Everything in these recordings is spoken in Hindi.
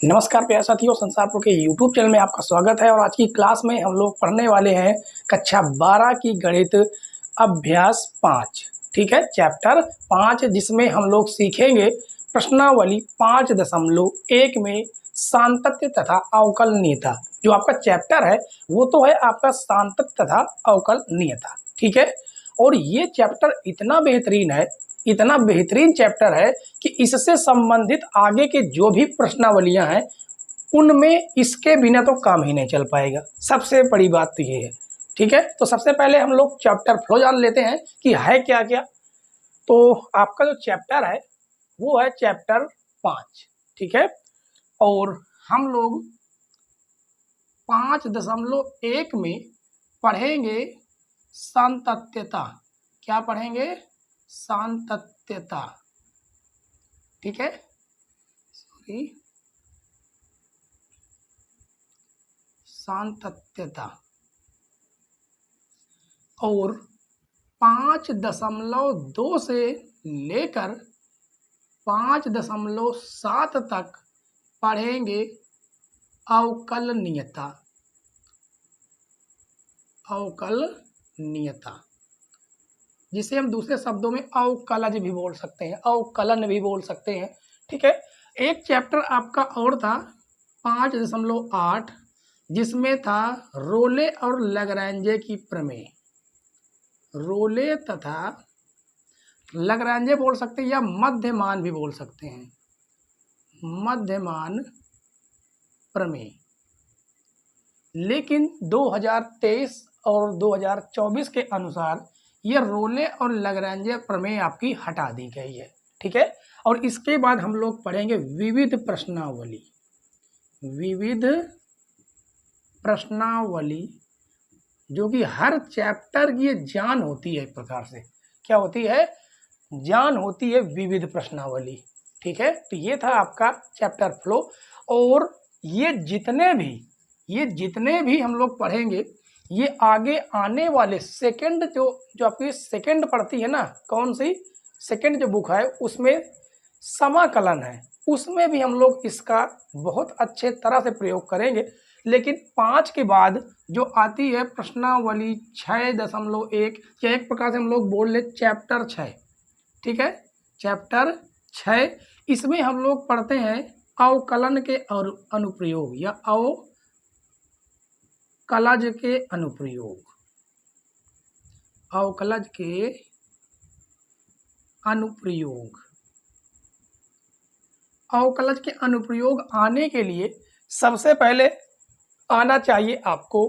नमस्कार प्यारे साथियों, संसार प्रो के यूट्यूब चैनल में आपका स्वागत है। और आज की क्लास में हम लोग पढ़ने वाले हैं कक्षा 12 की गणित अभ्यास 5। ठीक है, चैप्टर 5, जिसमें हम लोग सीखेंगे प्रश्नावली 5.1 में सांतत्य तथा अवकलनीयता। जो आपका चैप्टर है वो तो है आपका सांतत्य तथा अवकलनीयता। ठीक है, और ये चैप्टर इतना बेहतरीन चैप्टर है कि इससे संबंधित आगे के जो भी प्रश्नावलियां हैं उनमें इसके बिना तो काम ही नहीं चल पाएगा। सबसे बड़ी बात तो ये है। ठीक है, तो सबसे पहले हम लोग चैप्टर फ्लो जान लेते हैं कि है क्या क्या। तो आपका जो चैप्टर है वो है चैप्टर 5। ठीक है, और हम लोग 5.1 में पढ़ेंगे सांतत्यता। क्या पढ़ेंगे? सांतत्यता। ठीक है, सांतत्यता। और 5.2 से लेकर 5.7 तक पढ़ेंगे अवकलनीयता। अवकलनीयता, जिसे हम दूसरे शब्दों में अवकलज भी बोल सकते हैं, अवकलन भी बोल सकते हैं। ठीक है, एक चैप्टर आपका और था 5.8, जिसमें था रोले और लैग्रांजे की प्रमेय। रोले तथा लैग्रांजे बोल सकते हैं या मध्यमान भी बोल सकते हैं, मध्यमान प्रमेय। लेकिन 2023 और 2024 के अनुसार ये रोले और लैग्रांजे प्रमेय आपकी हटा दी गई है। ठीक है, और इसके बाद हम लोग पढ़ेंगे विविध प्रश्नावली। विविध प्रश्नावली, जो कि हर चैप्टर की जान होती है। एक प्रकार से क्या होती है? जान होती है विविध प्रश्नावली। ठीक है, तो ये था आपका चैप्टर फ्लो। और ये जितने भी हम लोग पढ़ेंगे, ये आगे आने वाले सेकंड जो आपकी सेकंड पढ़ती है ना, कौन सी सेकंड जो बुक है उसमें समाकलन है, उसमें भी हम लोग इसका बहुत अच्छे तरह से प्रयोग करेंगे। लेकिन 5 के बाद जो आती है प्रश्नावली 6.1, या एक प्रकार से हम लोग बोल ले चैप्टर 6। ठीक है, चैप्टर 6, इसमें हम लोग पढ़ते हैं अवकलन के और अनुप्रयोग या अवकलज के अनुप्रयोग। अवकलज के अनुप्रयोग। अवकलज के अनुप्रयोग आने के लिए सबसे पहले आना चाहिए आपको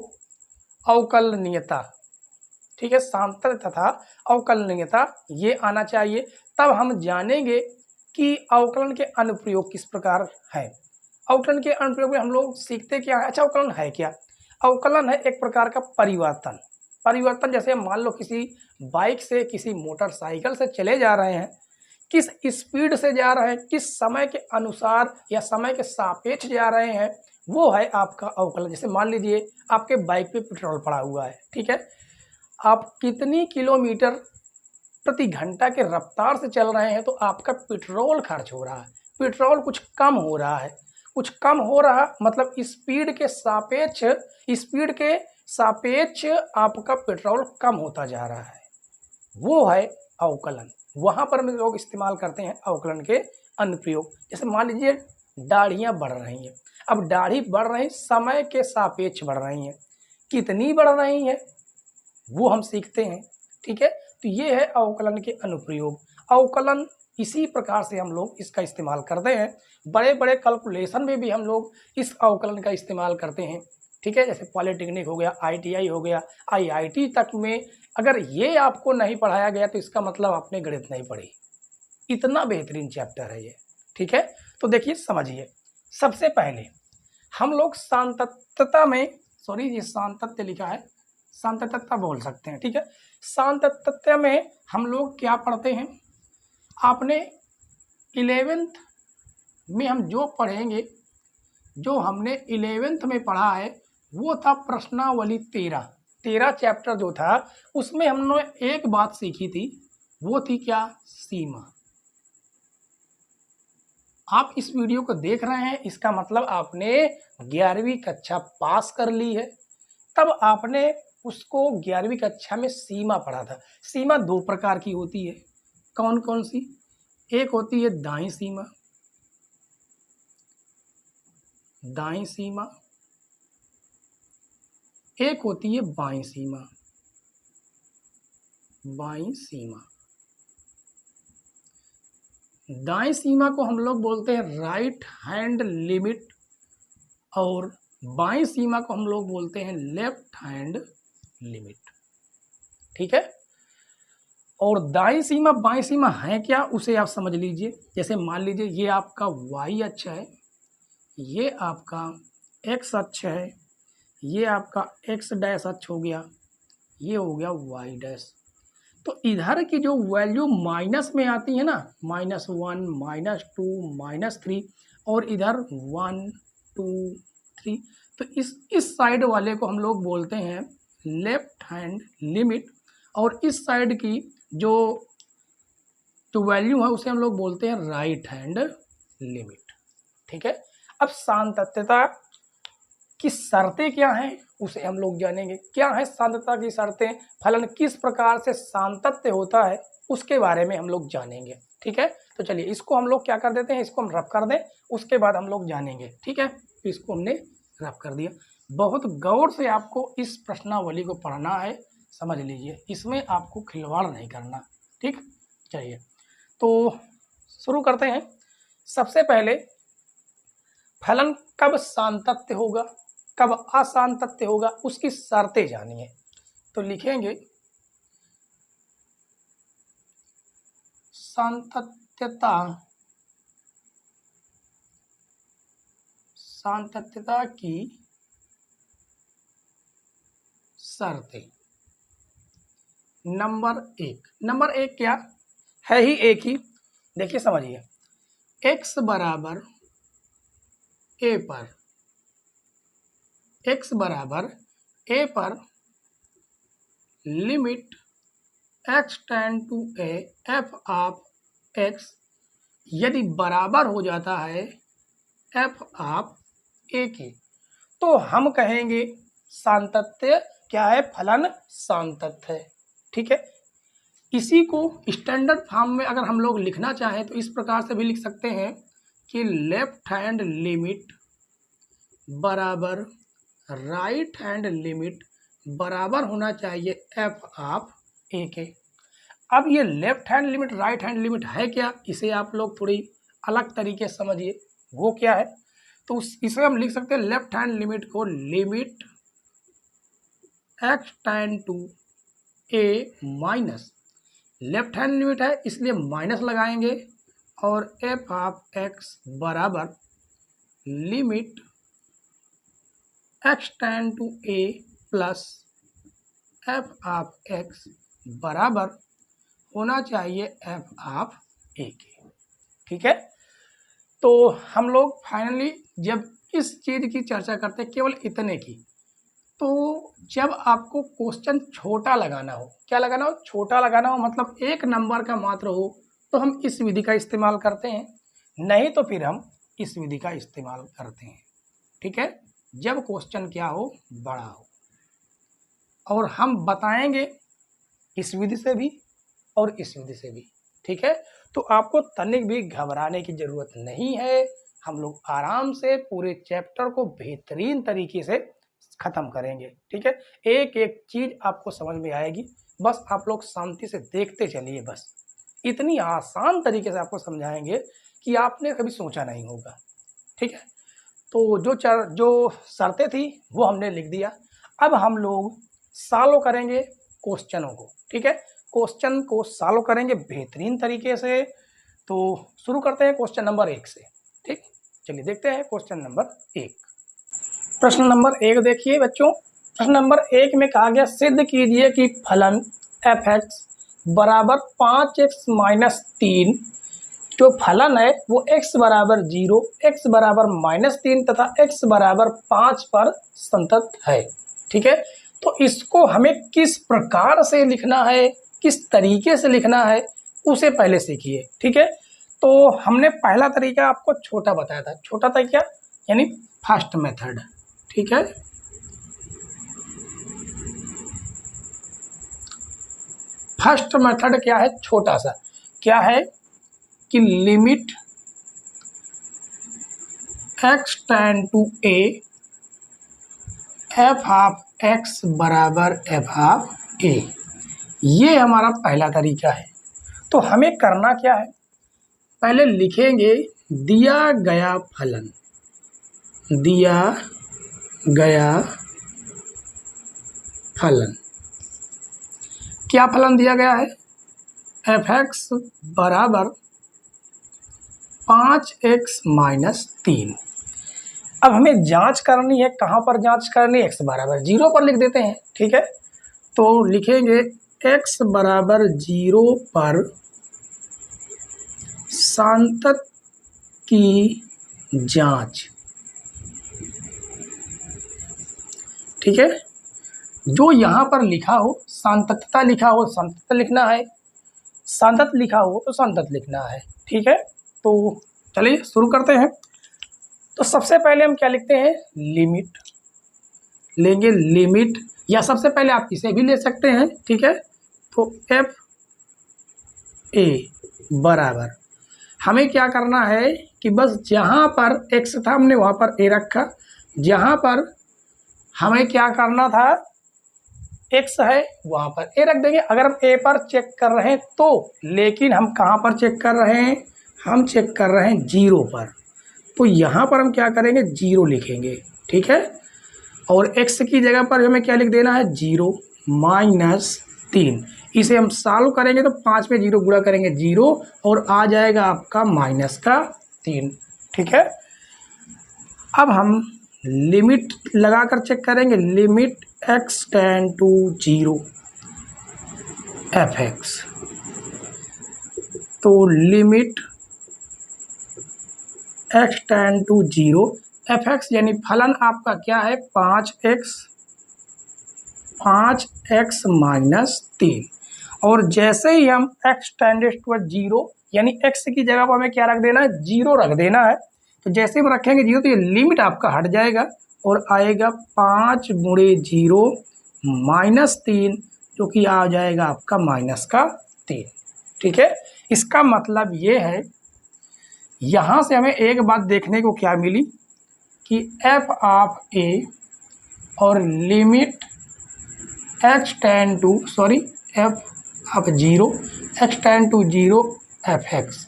अवकलनीयता। ठीक है, सांतत्य तथा अवकलनीयता ये आना चाहिए, तब हम जानेंगे कि अवकलन के अनुप्रयोग किस प्रकार है। अवकलन के अनुप्रयोग में हम लोग सीखते क्या है? अच्छा, अवकलन है क्या? अवकलन है एक प्रकार का परिवर्तन। जैसे मान लो किसी बाइक से किसी मोटरसाइकिल से चले जा रहे हैं, किस स्पीड से जा रहे हैं, किस समय के अनुसार या समय के सापेक्ष जा रहे हैं, वो है आपका अवकलन। जैसे मान लीजिए आपके बाइक पे पेट्रोल पड़ा हुआ है। ठीक है, आप कितनी किलोमीटर प्रति घंटा के रफ्तार से चल रहे हैं, तो आपका पेट्रोल खर्च हो रहा है। पेट्रोल कुछ कम हो रहा है, मतलब स्पीड के सापेक्ष आपका पेट्रोल कम होता जा रहा है, वो है अवकलन। वहां पर हम लोग इस्तेमाल करते हैं अवकलन के अनुप्रयोग। जैसे मान लीजिए दाढ़ियां बढ़ रही हैं, अब दाढ़ी बढ़ रही, समय के सापेक्ष बढ़ रही हैं, कितनी बढ़ रही हैं वो हम सीखते हैं। ठीक है, तो ये है अवकलन के अनुप्रयोग। अवकलन इसी प्रकार से हम लोग इसका इस्तेमाल करते हैं। बड़े बड़े कैलकुलेशन में भी हम लोग इस अवकलन का इस्तेमाल करते हैं। ठीक है, जैसे पॉलिटेक्निक हो गया, ITI हो गया, IIT तक में अगर ये आपको नहीं पढ़ाया गया तो इसका मतलब आपने गणित नहीं पढ़ी। इतना बेहतरीन चैप्टर है ये। ठीक है, तो देखिए समझिए। सबसे पहले हम लोग सांतत्यता में, ये सांतत्य लिखा है, सांतत्यता बोल सकते हैं। ठीक है, सांतत्य में हम लोग क्या पढ़ते हैं? आपने 11th में हम जो पढ़ेंगे, जो हमने 11th में पढ़ा है वो था प्रश्नावली 13 चैप्टर जो था उसमें हमने एक बात सीखी थी, वो थी क्या? सीमा। आप इस वीडियो को देख रहे हैं, इसका मतलब आपने 11वीं कक्षा पास कर ली है। तब आपने उसको 11वीं कक्षा में सीमा पढ़ा था। सीमा दो प्रकार की होती है, कौन कौन सी? एक होती है दाईं सीमा, दाईं सीमा, एक होती है बाईं सीमा, बाईं सीमा। दाईं सीमा को हम लोग बोलते हैं राइट हैंड लिमिट और बाईं सीमा को हम लोग बोलते हैं लेफ्ट हैंड लिमिट। ठीक है। और दाईं सीमा बाईं सीमा है क्या, उसे आप समझ लीजिए। जैसे मान लीजिए ये आपका y अक्ष है, ये आपका x अक्ष है, ये आपका x डैश अक्ष हो गया, ये हो गया y डैश। तो इधर की जो वैल्यू माइनस में आती है ना, -1, -2, -3 और इधर 1, 2, 3, तो इस साइड वाले को हम लोग बोलते हैं लेफ्ट हैंड लिमिट और इस साइड की जो वैल्यू है उसे हम लोग बोलते हैं राइट हैंड लिमिट। ठीक है। अब सांतत्यता की शर्तें क्या हैं उसे हम लोग जानेंगे। क्या है सांतत्यता की शर्तें, फलन किस प्रकार से सांतत्य होता है उसके बारे में हम लोग जानेंगे। ठीक है। तो चलिए इसको हम लोग क्या कर देते हैं, इसको हम रफ कर दें, उसके बाद हम लोग जानेंगे। ठीक है। तो इसको हमने रफ कर दिया। बहुत गौर से आपको इस प्रश्नावली को पढ़ना है, समझ लीजिए, इसमें आपको खिलवाड़ नहीं करना। ठीक। चलिए तो शुरू करते हैं। सबसे पहले फलन कब सांतत्य होगा, कब असांतत्य होगा, उसकी शर्तें जानिए। तो लिखेंगे सांतत्यता, सांतत्यता की शर्तें। नंबर एक क्या है, ही एक ही। देखिए समझिए, x बराबर a पर, x बराबर a पर limit x tend to a f of x यदि बराबर हो जाता है f ऑफ a के, तो हम कहेंगे सांतत्य क्या है, फलन सांतत्य है। ठीक है। इसी को स्टैंडर्ड फॉर्म में अगर हम लोग लिखना चाहें तो इस प्रकार से भी लिख सकते हैं कि लेफ्ट हैंड लिमिट बराबर राइट हैंड लिमिट बराबर होना चाहिए एफ ऑफ ए के। अब ये left hand limit right hand limit है क्या, इसे आप लोग थोड़ी अलग तरीके से समझिए। वो क्या है, तो इसे हम लिख सकते हैं लेफ्ट हैंड लिमिट को limit x tend to a minus, left hand limit है इसलिए माइनस लगाएंगे, और एफ ऑफ एक्स बराबर limit x tend to a plus f of x बराबर होना चाहिए एफ ऑफ ए के। ठीक है। तो हम लोग फाइनली जब इस चीज़ की चर्चा करते हैं केवल इतने की, तो जब आपको क्वेश्चन छोटा लगाना हो, क्या लगाना हो, छोटा लगाना हो, मतलब एक नंबर का मात्र हो, तो हम इस विधि का इस्तेमाल करते हैं, नहीं तो फिर हम इस विधि का इस्तेमाल करते हैं। ठीक है। जब क्वेश्चन क्या हो, बड़ा हो, और हम बताएंगे इस विधि से भी और इस विधि से भी। ठीक है। तो आपको तनिक भी घबराने की ज़रूरत नहीं है, हम लोग आराम से पूरे चैप्टर को बेहतरीन तरीके से ख़त्म करेंगे। ठीक है। एक एक चीज़ आपको समझ में आएगी, बस आप लोग शांति से देखते चलिए। बस इतनी आसान तरीके से आपको समझाएंगे कि आपने कभी सोचा नहीं होगा। ठीक है। तो जो शर्तें थी वो हमने लिख दिया। अब हम लोग सॉल्व करेंगे क्वेश्चनों को। ठीक है। क्वेश्चन को सॉल्व करेंगे बेहतरीन तरीके से। तो शुरू करते हैं क्वेश्चन नंबर 1 से। ठीक, चलिए देखते हैं क्वेश्चन नंबर 1। प्रश्न नंबर 1 देखिए बच्चों। प्रश्न नंबर 1 में कहा गया सिद्ध कीजिए कि फलन एफ एक्स बराबर 5x माइनस 3, जो फलन है वो x बराबर 0, x बराबर -3 तथा x बराबर 5 पर संतत है। ठीक है। तो इसको हमें किस प्रकार से लिखना है, किस तरीके से लिखना है, उसे पहले सीखिए। ठीक है। तो हमने पहला तरीका आपको छोटा बताया था, छोटा तरीका यानी फर्स्ट मेथड, ठीक है। फर्स्ट मेथड क्या है, छोटा सा, क्या है कि limit x tend to a f of x बराबर f ऑफ a, ये हमारा पहला तरीका है। तो हमें करना क्या है, पहले लिखेंगे दिया गया फलन, दिया गया फलन, क्या फलन दिया गया है, f(x) बराबर 5x माइनस 3। अब हमें जांच करनी है, कहाँ पर जांच करनी है, x बराबर 0 पर लिख देते हैं, ठीक है। तो लिखेंगे x बराबर 0 पर सांतत की जांच, ठीक है। जो यहाँ पर लिखा हो, सांततता लिखा हो सांतत लिखना है, सांतत लिखा हो तो सांतत लिखना है, ठीक है। तो चलिए शुरू करते हैं। तो सबसे पहले हम क्या लिखते हैं, लिमिट लेंगे, लिमिट, या सबसे पहले आप इसे भी ले सकते हैं, ठीक है। तो एफ ए बराबर, हमें क्या करना है कि बस जहाँ पर x था हमने वहाँ पर a रखा, जहाँ पर हमें क्या करना था x है वहाँ पर a रख देंगे। अगर हम a पर चेक कर रहे हैं तो, लेकिन हम कहाँ पर चेक कर रहे हैं, हम चेक कर रहे हैं 0 पर, तो यहाँ पर हम क्या करेंगे 0 लिखेंगे, ठीक है। और x की जगह पर हमें क्या लिख देना है 0 माइनस 3, इसे हम सॉल्व करेंगे तो 5 में 0 गुणा करेंगे 0 और आ जाएगा आपका माइनस का 3, ठीक है। अब हम लिमिट लगाकर चेक करेंगे, limit x tend to 0 f(x), तो limit x tend to 0 f(x) यानी फलन आपका क्या है 5x माइनस 3। और जैसे ही हम x टेंडेड टू 0 यानी x की जगह पर हमें क्या रख देना है 0 रख देना है। तो जैसे हम रखेंगे 0 तो ये लिमिट आपका हट जाएगा और आएगा 5 गुणे 0 माइनस 3, जो कि आ जाएगा आपका माइनस का 3, ठीक है। इसका मतलब ये है, यहाँ से हमें एक बात देखने को क्या मिली कि f ऑफ a और limit x tend to f of 0 x tend to 0 f(x)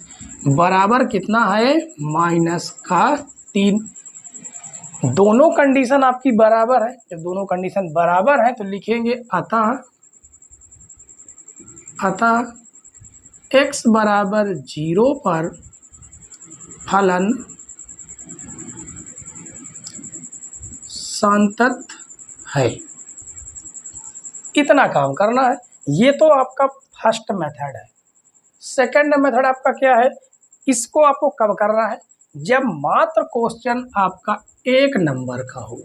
बराबर कितना है माइनस का 3। दोनों कंडीशन आपकी बराबर है, जब दोनों कंडीशन बराबर है तो लिखेंगे अतः x बराबर 0 पर फलन संतत है। इतना काम करना है। ये तो आपका फर्स्ट मेथड है। सेकंड मेथड आपका क्या है, इसको आपको कब करना है, जब मात्र क्वेश्चन आपका 1 नंबर का हो,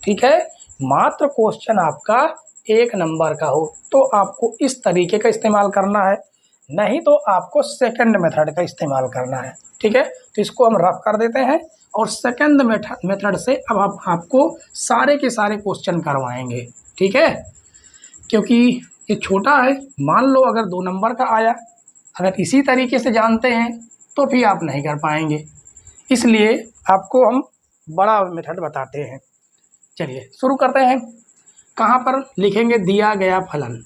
ठीक है। मात्र क्वेश्चन आपका 1 नंबर का हो तो आपको इस तरीके का इस्तेमाल करना है, नहीं तो आपको सेकंड मेथड का इस्तेमाल करना है, ठीक है। तो इसको हम रफ कर देते हैं और सेकंड मेथड से अब आपको सारे के सारे क्वेश्चन करवाएंगे, ठीक है। क्योंकि ये छोटा है, मान लो अगर 2 नंबर का आया, अगर इसी तरीके से जानते हैं तो फिर आप नहीं कर पाएंगे, इसलिए आपको हम बड़ा मेथड बताते हैं। चलिए शुरू करते हैं। कहाँ पर लिखेंगे दिया गया फलन,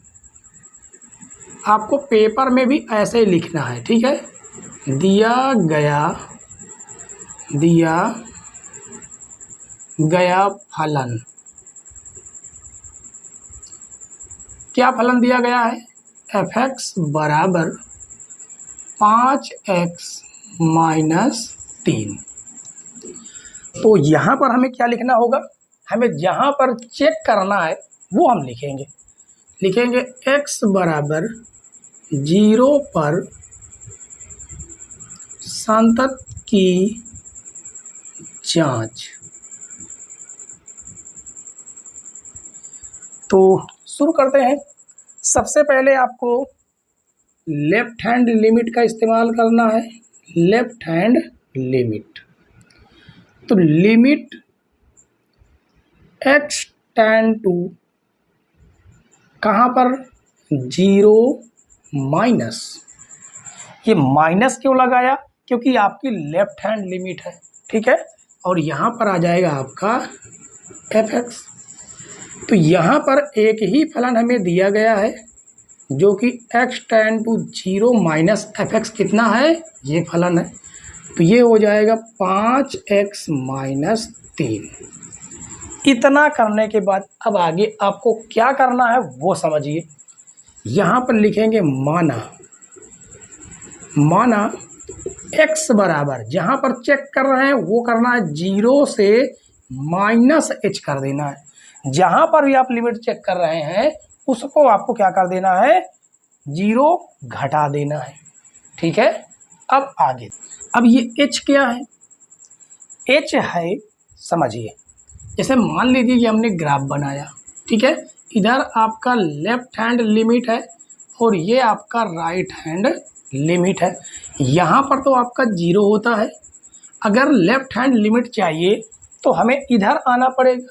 आपको पेपर में भी ऐसे ही लिखना है, ठीक है। दिया गया फलन, क्या फलन दिया गया है f(x) बराबर 5x माइनस 3। तो यहाँ पर हमें क्या लिखना होगा, हमें जहाँ पर चेक करना है वो हम लिखेंगे x बराबर 0 पर संतत की जांच। तो शुरू करते हैं। सबसे पहले आपको लेफ्ट हैंड लिमिट का इस्तेमाल करना है, लेफ्ट हैंड लिमिट। तो लिमिट x टेंड टू कहाँ पर 0 माइनस, ये माइनस क्यों लगाया, क्योंकि आपकी लेफ्ट हैंड लिमिट है, ठीक है। और यहाँ पर आ जाएगा आपका fx। तो यहाँ पर एक ही फलन हमें दिया गया है जो कि x tend to 0 minus fx कितना है, ये फलन है। तो ये हो जाएगा 5x माइनस 3। इतना करने के बाद अब आगे आपको क्या करना है वो समझिए। यहाँ पर लिखेंगे माना x बराबर, जहाँ पर चेक कर रहे हैं वो करना है 0 से माइनस h कर देना है। जहाँ पर भी आप लिमिट चेक कर रहे हैं उसको आपको क्या कर देना है, 0 घटा देना है, ठीक है। अब आगे, अब ये h क्या है, h है, समझिए, जैसे मान लीजिए कि हमने ग्राफ बनाया, ठीक है। इधर आपका लेफ्ट हैंड लिमिट है और ये आपका राइट हैंड लिमिट है। यहाँ पर तो आपका 0 होता है। अगर लेफ्ट हैंड लिमिट चाहिए तो हमें इधर आना पड़ेगा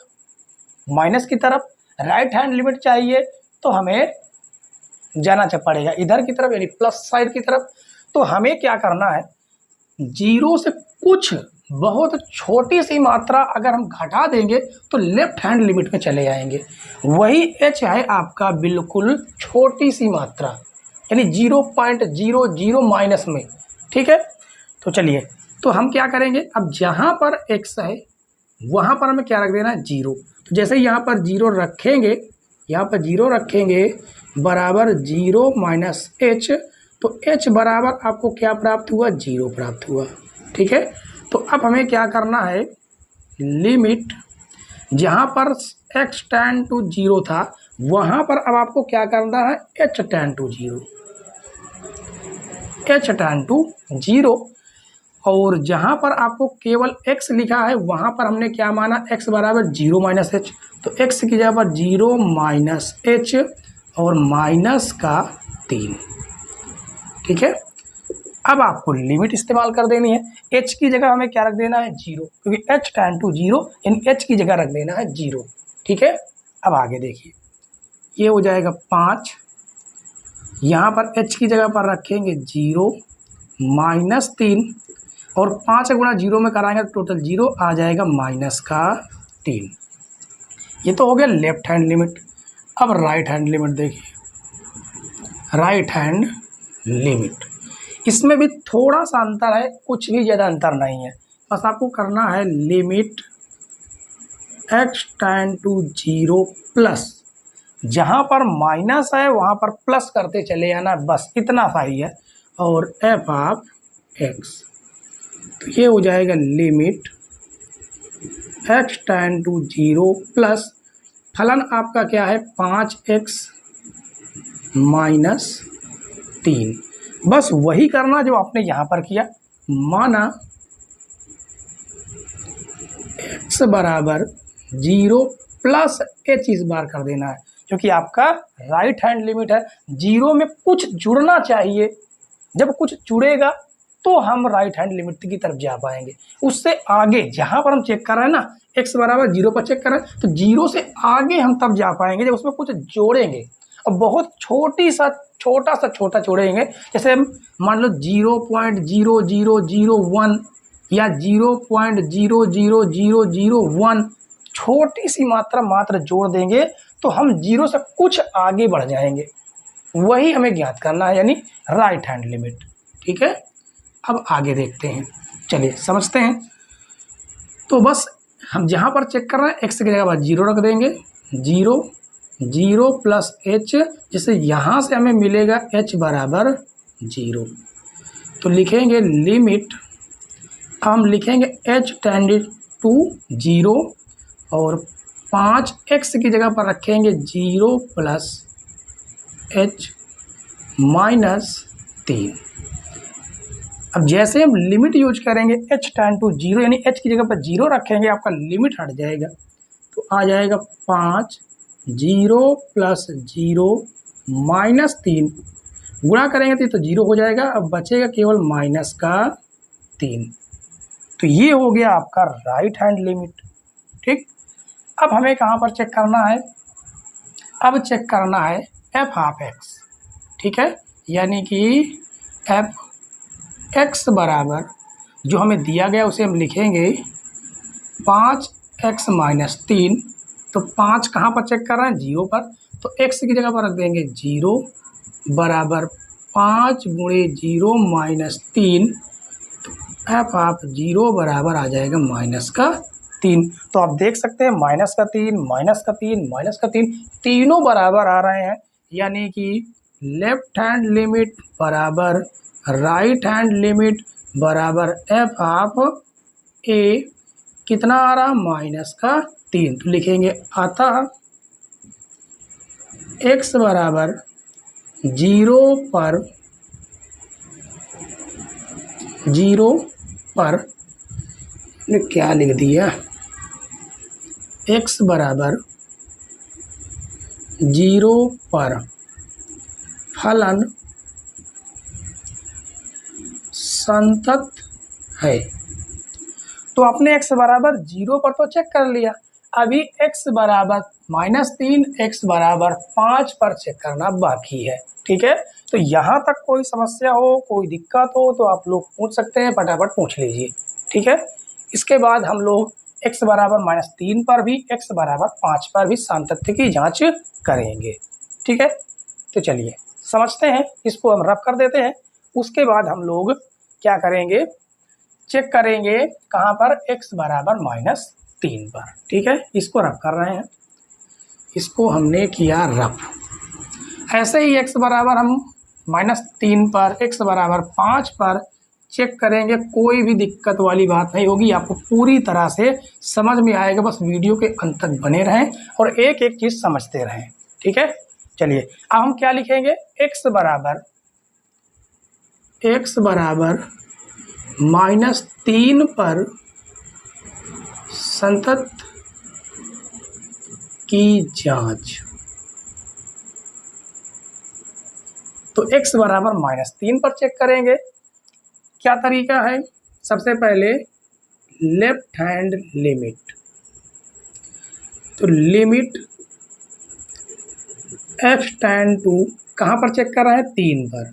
माइनस की तरफ, राइट हैंड लिमिट चाहिए तो हमें जाना पड़ेगा इधर की तरफ, यानी प्लस साइड की तरफ। तो हमें क्या करना है, 0 से कुछ बहुत छोटी सी मात्रा अगर हम घटा देंगे तो लेफ्ट हैंड लिमिट में चले आएंगे। वही h है आपका बिल्कुल छोटी सी मात्रा, यानी 0.00 माइनस में, ठीक है। तो चलिए, तो हम क्या करेंगे, अब जहाँ पर x है वहाँ पर हमें क्या रख देना है, 0। तो जैसे यहाँ पर 0 रखेंगे, यहाँ पर 0 रखेंगे बराबर 0 माइनस h, तो h बराबर आपको क्या प्राप्त हुआ, 0 प्राप्त हुआ, ठीक है। तो अब हमें क्या करना है, लिमिट जहाँ पर x टेंड टू 0 था वहाँ पर अब आपको क्या करना है, h tend to 0, h tend to 0। और जहाँ पर आपको केवल x लिखा है वहाँ पर हमने क्या माना, x बराबर 0 माइनस h। तो x की जगह पर 0 माइनस h और माइनस का 3, ठीक है। अब आपको लिमिट इस्तेमाल कर देनी है। h की जगह हमें क्या रख देना है, 0, क्योंकि h टेंड टू 0 यानी h की जगह रख देना है 0, ठीक है। अब आगे देखिए, ये हो जाएगा 5, यहाँ पर h की जगह पर रखेंगे 0 माइनस 3 और 5 गुणा 0 में कराएंगे तो टोटल 0 आ जाएगा माइनस का 3। ये तो हो गया लेफ्ट हैंड लिमिट। अब राइट हैंड लिमिट देखिए, राइट हैंड लिमिट, इसमें भी थोड़ा सा अंतर है, कुछ भी ज़्यादा अंतर नहीं है। बस आपको करना है limit x tend to 0 plus, जहाँ पर माइनस है वहाँ पर प्लस करते चले आना, बस इतना सा ही है। और f ऑफ x, तो ये हो जाएगा limit x tend to 0 plus फलन आपका क्या है, 5x माइनस 3। बस वही करना जो आपने यहाँ पर किया। माना x बराबर 0 प्लस h इस बार कर देना है, क्योंकि आपका राइट हैंड लिमिट है। 0 में कुछ जुड़ना चाहिए, जब कुछ जुड़ेगा तो हम राइट हैंड लिमिट की तरफ जा पाएंगे। उससे आगे जहाँ पर हम चेक कर रहे हैं ना, x बराबर 0 पर चेक कर रहे हैं, तो 0 से आगे हम तब जा पाएंगे जब उसमें कुछ जोड़ेंगे। अब बहुत छोटा जोड़ेंगे, जैसे मान लो 0.0001 या 0.00001, छोटी सी मात्रा जोड़ देंगे तो हम 0 से कुछ आगे बढ़ जाएंगे। वही हमें ज्ञात करना है, यानी राइट हैंड लिमिट, ठीक है। अब आगे देखते हैं, चलिए समझते हैं। तो बस हम जहाँ पर चेक कर रहे हैं x की जगह पर 0 रख देंगे, 0 प्लस h, जिससे यहाँ से हमें मिलेगा h बराबर 0। तो लिखेंगे लिमिट, हम लिखेंगे h टेंड टू 0 और 5x की जगह पर रखेंगे 0 प्लस h माइनस 3। अब जैसे हम लिमिट यूज करेंगे h टेंड टू 0, यानी h की जगह पर 0 रखेंगे, आपका लिमिट हट जाएगा तो आ जाएगा 5, 0 प्लस 0 माइनस 3, गुणा करेंगे तो 0 हो जाएगा। अब बचेगा केवल माइनस का 3। तो ये हो गया आपका राइट हैंड लिमिट। ठीक, अब हमें कहाँ पर चेक करना है? अब चेक करना है एफ हाफ एक्स। ठीक है, यानी कि एफ एक्स बराबर जो हमें दिया गया उसे हम लिखेंगे 5x माइनस 3। तो 5 कहाँ पर चेक कर रहे हैं? 0 पर। तो x की जगह पर रख देंगे 0 बराबर 5 गुणे 0 माइनस 3। तो एफ आप 0 बराबर आ जाएगा -3। तो आप देख सकते हैं -3 -3 -3 तीनों बराबर आ रहे हैं, यानी कि लेफ्ट हैंड लिमिट बराबर राइट हैंड लिमिट बराबर एफ ऑफ ए कितना आ रहा? -3। तो लिखेंगे अतः x बराबर 0 पर ने क्या लिख दिया? x बराबर 0 पर फलन संतत है। तो आपने x बराबर 0 पर तो चेक कर लिया, अभी x बराबर -3 x बराबर 5 पर चेक करना बाकी है। ठीक है, तो यहाँ तक कोई समस्या हो, कोई दिक्कत हो तो आप लोग पूछ सकते हैं, फटाफट पूछ लीजिए। ठीक है, इसके बाद हम लोग x बराबर -3 पर भी x बराबर 5 पर भी सातत्य की जांच करेंगे। ठीक है, तो चलिए समझते हैं, इसको हम रफ कर देते हैं। उसके बाद हम लोग क्या करेंगे? चेक करेंगे कहाँ पर? x बराबर -3 पर। ठीक है, इसको रफ कर रहे हैं, इसको हमने किया रफ। ऐसे ही x बराबर हम -3 पर, x बराबर 5 पर चेक करेंगे, कोई भी दिक्कत वाली बात नहीं होगी, आपको पूरी तरह से समझ में आएगा। बस वीडियो के अंत तक बने रहें और एक एक चीज़ समझते रहें। ठीक है, चलिए अब हम क्या लिखेंगे? x बराबर -3 पर संतत की जांच। तो x बराबर -3 पर चेक करेंगे। क्या तरीका है? सबसे पहले लेफ्ट हैंड लिमिट, तो लिमिट x टेंड टू कहाँ पर चेक कर रहे हैं? 3 पर।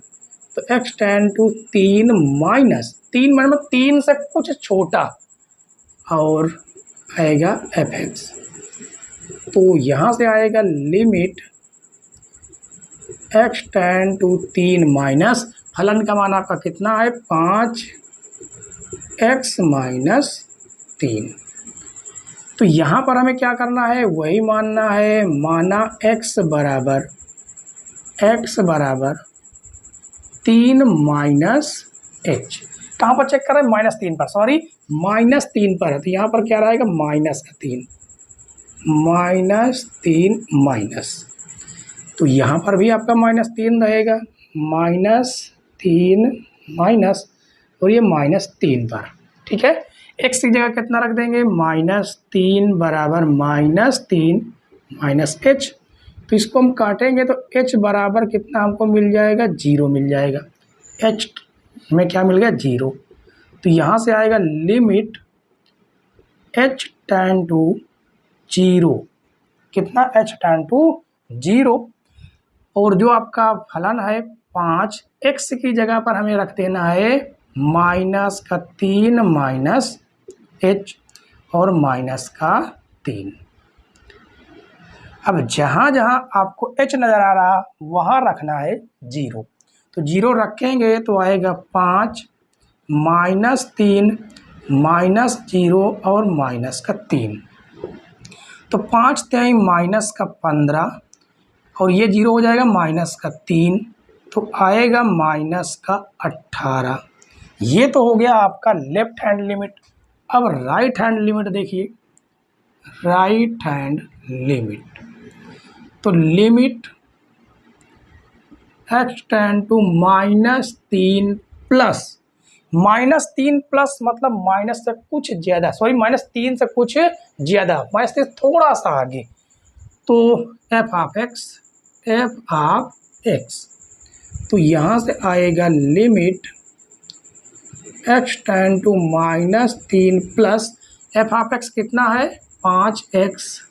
तो x टेंड टू 3 माइनस 3 मतलब 3 से कुछ छोटा और आएगा fx। तो यहाँ से आएगा limit x tend to 3 minus फलन का मान आपका कितना है? 5x minus 3। तो यहाँ पर हमें क्या करना है? वही मानना है, माना x बराबर 3 माइनस h। कहाँ पर चेक कर रहे हैं? -3 पर, सॉरी -3 पर है। तो यहाँ पर क्या रहेगा? -3 माइनस। तो यहाँ पर भी आपका -3 रहेगा, -3 माइनस और ये -3 पर। ठीक है, x की जगह कितना रख देंगे? -3 बराबर -3 माइनस h। तो इसको हम काटेंगे तो h बराबर कितना हमको मिल जाएगा? 0 मिल जाएगा। h में क्या मिल गया? 0। तो यहाँ से आएगा लिमिट h टेंड टू 0, कितना? h tend to 0। और जो आपका फलन है 5, x की जगह पर हमें रख देना है -3 माइनस h और -3। अब जहाँ जहाँ आपको h नज़र आ रहा वहाँ रखना है 0। तो 0 रखेंगे तो आएगा 5 -3 -0 और -3। तो 5 3 -15 और ये 0 हो जाएगा -3, तो आएगा -18। ये तो हो गया आपका लेफ्ट हैंड लिमिट। अब राइट हैंड लिमिट देखिए, राइट हैंड लिमिट, तो limit x tend to -3 plus, -3 plus मतलब माइनस से कुछ ज़्यादा, सॉरी -3 से कुछ ज़्यादा, -3 थोड़ा सा आगे। तो f ऑफ x, तो यहाँ से आएगा limit x tend to -3 plus f of x कितना है 5x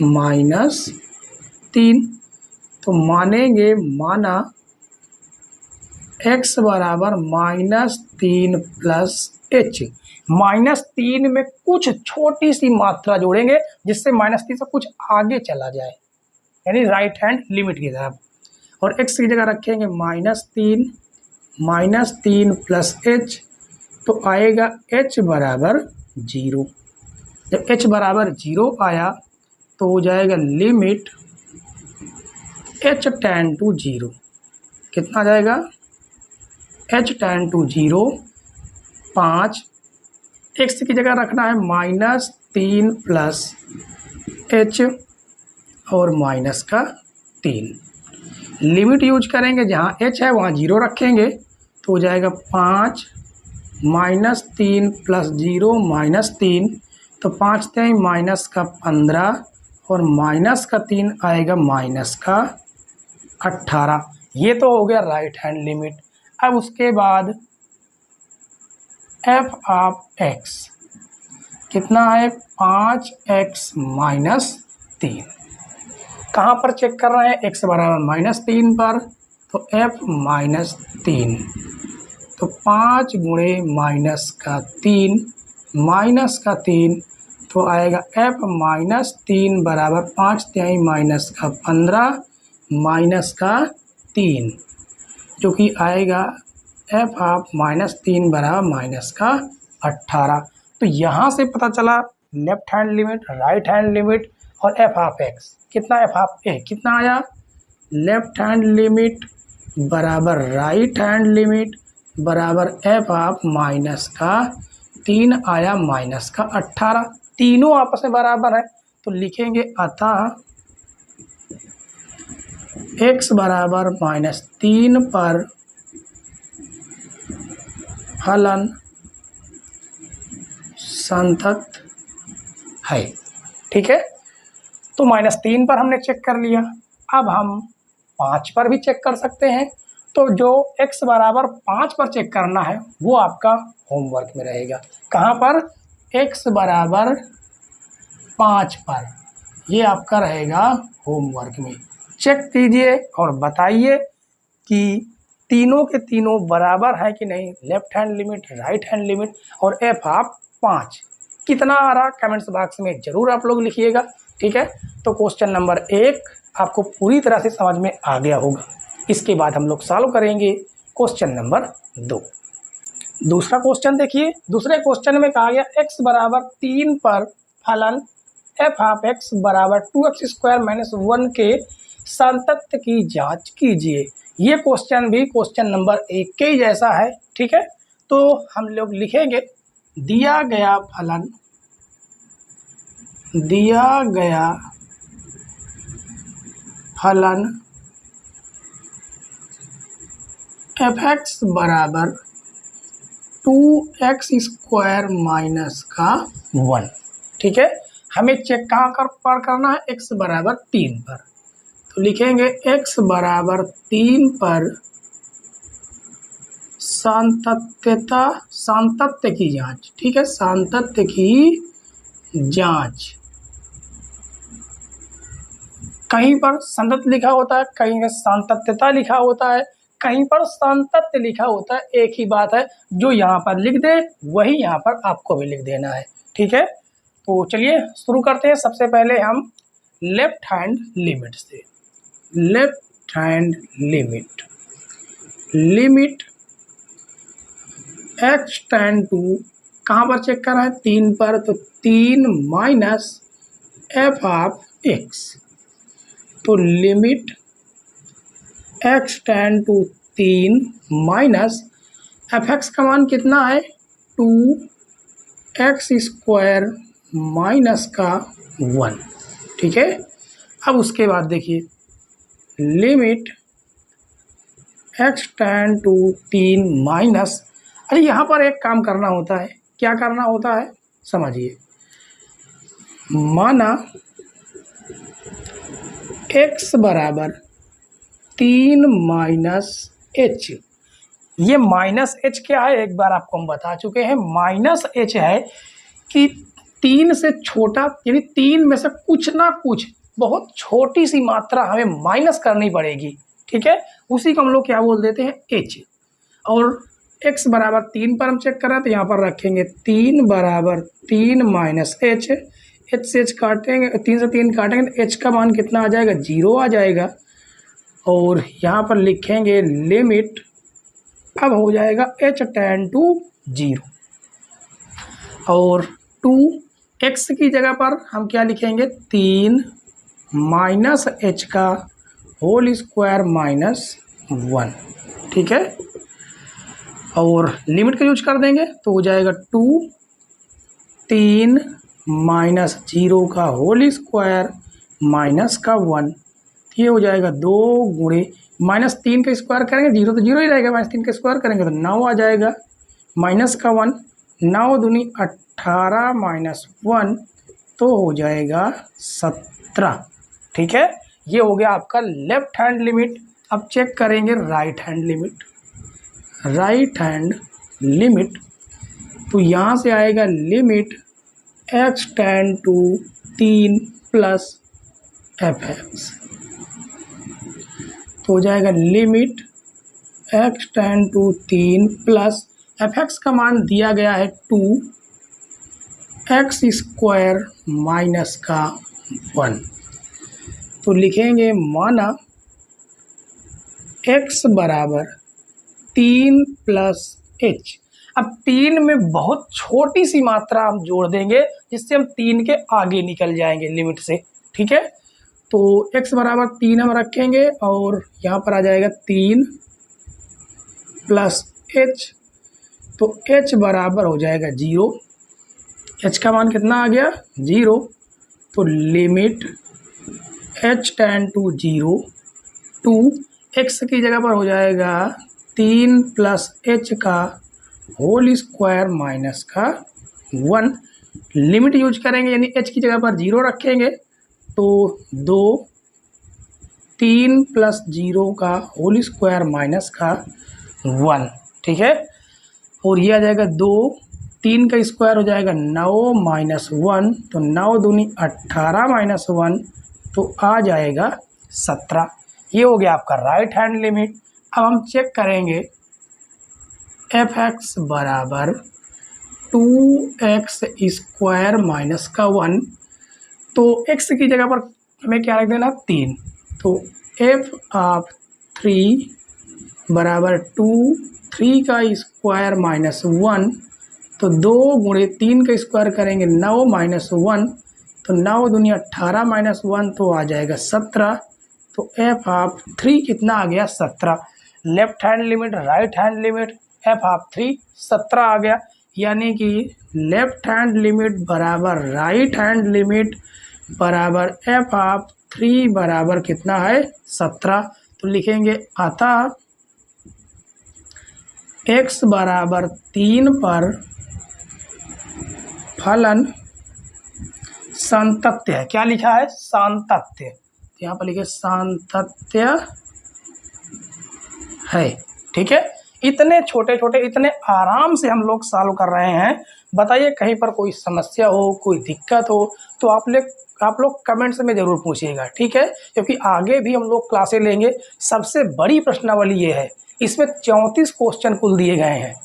-3। तो मानेंगे माना x बराबर -3 प्लस h। -3 में कुछ छोटी सी मात्रा जोड़ेंगे जिससे -3 से कुछ आगे चला जाए, यानी राइट हैंड लिमिट की तरफ, और x की जगह रखेंगे -3 प्लस h। तो आएगा h बराबर 0। जब h बराबर 0 आया तो हो जाएगा लिमिट h टेन टू 0। कितना जाएगा h टेन टू 0 5। x की जगह रखना है -3 प्लस h और माइनस का 3। लिमिट यूज करेंगे, जहाँ h है वहाँ 0 रखेंगे तो हो जाएगा 5 -3 प्लस 0 -3। तो 5 3 माइनस का 15 और माइनस का 3 आएगा माइनस का 18। ये तो हो गया राइट हैंड लिमिट। अब उसके बाद एफ ऑफ एक्स कितना है 5x -3। कहाँ पर चेक कर रहे हैं x बराबर -3 पर, तो f -3। तो 5 गुणे माइनस का 3 तो आएगा f -3 बराबर 5 3 माइनस का 15 माइनस का 3, जो कि आएगा f ऑफ -3 बराबर माइनस का 18। तो यहाँ से पता चला left hand limit, right hand limit और f ऑफ x कितना, f ऑफ a कितना आया, लेफ्ट हैंड लिमिट बराबर राइट हैंड लिमिट बराबर f ऑफ माइनस का 3 आया माइनस का 18। तीनों आपस में बराबर है तो लिखेंगे अतः x बराबर -3 पर फलन संतत है। ठीक है, तो -3 पर हमने चेक कर लिया। अब हम 5 पर भी चेक कर सकते हैं। तो जो x बराबर 5 पर चेक करना है वो आपका होमवर्क में रहेगा। कहाँ पर, x बराबर 5 पर, ये आपका रहेगा होमवर्क में। चेक कीजिए और बताइए कि तीनों के तीनों बराबर है कि नहीं, left hand limit, right hand limit और f ऑफ 5 कितना आ रहा, कमेंट्स बॉक्स में ज़रूर आप लोग लिखिएगा। ठीक है, तो क्वेश्चन नंबर 1 आपको पूरी तरह से समझ में आ गया होगा। इसके बाद हम लोग सॉल्व करेंगे क्वेश्चन नंबर 2। दूसरा क्वेश्चन देखिए, दूसरे क्वेश्चन में कहा गया x बराबर 3 पर फलन f ऑफ x बराबर 2x² - 1 के संतत्व की जांच कीजिए। ये क्वेश्चन भी क्वेश्चन नंबर 1 के ही जैसा है। ठीक है, तो हम लोग लिखेंगे दिया गया फलन f(x) बराबर 2x² माइनस का 1। ठीक है, हमें चेक कहाँ पर करना है, x बराबर 3 पर। तो लिखेंगे x बराबर 3 पर सातत्य की जांच। ठीक है, सातत्य की जांच। कहीं पर संतत लिखा होता है, कहीं पर सातत्यता लिखा होता है, कहीं पर सातत्य लिखा होता है। एक ही बात है, जो यहाँ पर लिख दे वही यहाँ पर आपको भी लिख देना है। ठीक है, तो चलिए शुरू करते हैं। सबसे पहले हम लेफ्ट हैंड लिमिट से, left hand limit x tend to कहाँ पर चेक करना है, 3 पर। तो 3 माइनस f ऑफ x, तो limit x tend to 3 minus f(x) का मान कितना है 2x² माइनस का 1। ठीक है, अब उसके बाद देखिए limit x tend to 3 minus, अरे यहाँ पर एक काम करना होता है। क्या करना होता है समझिए, माना x बराबर 3 माइनस h, ये माइनस एच क्या है, एक बार आपको हम बता चुके हैं। माइनस एच है कि 3 से छोटा, यानी 3 में से कुछ ना कुछ बहुत छोटी सी मात्रा हमें माइनस करनी पड़ेगी, ठीक है। उसी को हम लोग क्या बोल देते हैं, एच। और x बराबर 3 पर हम चेक करें तो यहाँ पर रखेंगे 3 बराबर 3 माइनस एच। एच से एच काटेंगे, 3 से 3 काटेंगे तो एच का मान कितना आ जाएगा, 0 आ जाएगा। और यहाँ पर लिखेंगे लिमिट, अब हो जाएगा h टेन टू 0। और 2x की जगह पर हम क्या लिखेंगे, 3 माइनस एच का होल स्क्वायर माइनस 1, ठीक है। और लिमिट का यूज कर देंगे तो हो जाएगा 2 3 माइनस 0 का होल स्क्वायर माइनस का 1। ये हो जाएगा 2 गुणे -3 का स्क्वायर करेंगे, 0 तो 0 ही रहेगा, -3 का स्क्वायर करेंगे तो 9 आ जाएगा, माइनस का 1, 9 दूनी 18 माइनस 1 तो हो जाएगा 17, ठीक है। ये हो गया आपका लेफ्ट हैंड लिमिट। अब चेक करेंगे right hand limit. Right hand limit तो यहाँ से आएगा limit x tend to 3 plus fx, तो हो जाएगा limit x tend to 3 plus fx का मान दिया गया है 2x स्क्वायर माइनस का 1। तो लिखेंगे माना x बराबर 3 प्लस h। अब 3 में बहुत छोटी सी मात्रा हम जोड़ देंगे जिससे हम 3 के आगे निकल जाएंगे लिमिट से, ठीक है। तो x बराबर 3 हम रखेंगे और यहाँ पर आ जाएगा 3 प्लस h, तो h बराबर हो जाएगा 0। h का मान कितना आ गया, 0। तो limit h ten to 0 2x की जगह पर हो जाएगा 3 प्लस h का होल स्क्वायर माइनस का 1। लिमिट यूज करेंगे यानी h की जगह पर 0 रखेंगे तो 2 3 प्लस 0 का होल स्क्वायर माइनस का 1, ठीक है। और ये आ जाएगा 2, 3 का स्क्वायर हो जाएगा 9 माइनस 1, तो 9 दूनी 18 माइनस 1 तो आ जाएगा 17। ये हो गया आपका राइट हैंड लिमिट। अब हम चेक करेंगे fx बराबर 2x स्क्वायर माइनस का 1, तो x की जगह पर हमें क्या रख देना, 3। तो f ऑफ 3 बराबर 3 का स्क्वायर माइनस 1, तो 2 गुणे 3 का स्क्वायर करेंगे 9 माइनस 1, तो 9 दूनी 18 माइनस 1 तो आ जाएगा 17। तो f ऑफ 3 कितना आ गया, 17। Left hand limit right hand limit, f of 3 17 आ गया, यानी कि लेफ्ट हैंड लिमिट बराबर राइट हैंड लिमिट बराबर f ऑफ 3 बराबर कितना है, 17। तो लिखेंगे अतः x बराबर 3 पर फलन सांतत्य है। क्या लिखा है, सांतत्य। तो यहाँ पर लिखे सांतत्य है, ठीक है। इतने छोटे छोटे, इतने आराम से हम लोग सॉल्व कर रहे हैं। बताइए कहीं पर कोई समस्या हो, कोई दिक्कत हो तो आप लोग कमेंट्स में ज़रूर पूछिएगा, ठीक है। क्योंकि आगे भी हम लोग क्लासें लेंगे। सबसे बड़ी प्रश्नावली ये है, इसमें 34 क्वेश्चन कुल दिए गए हैं।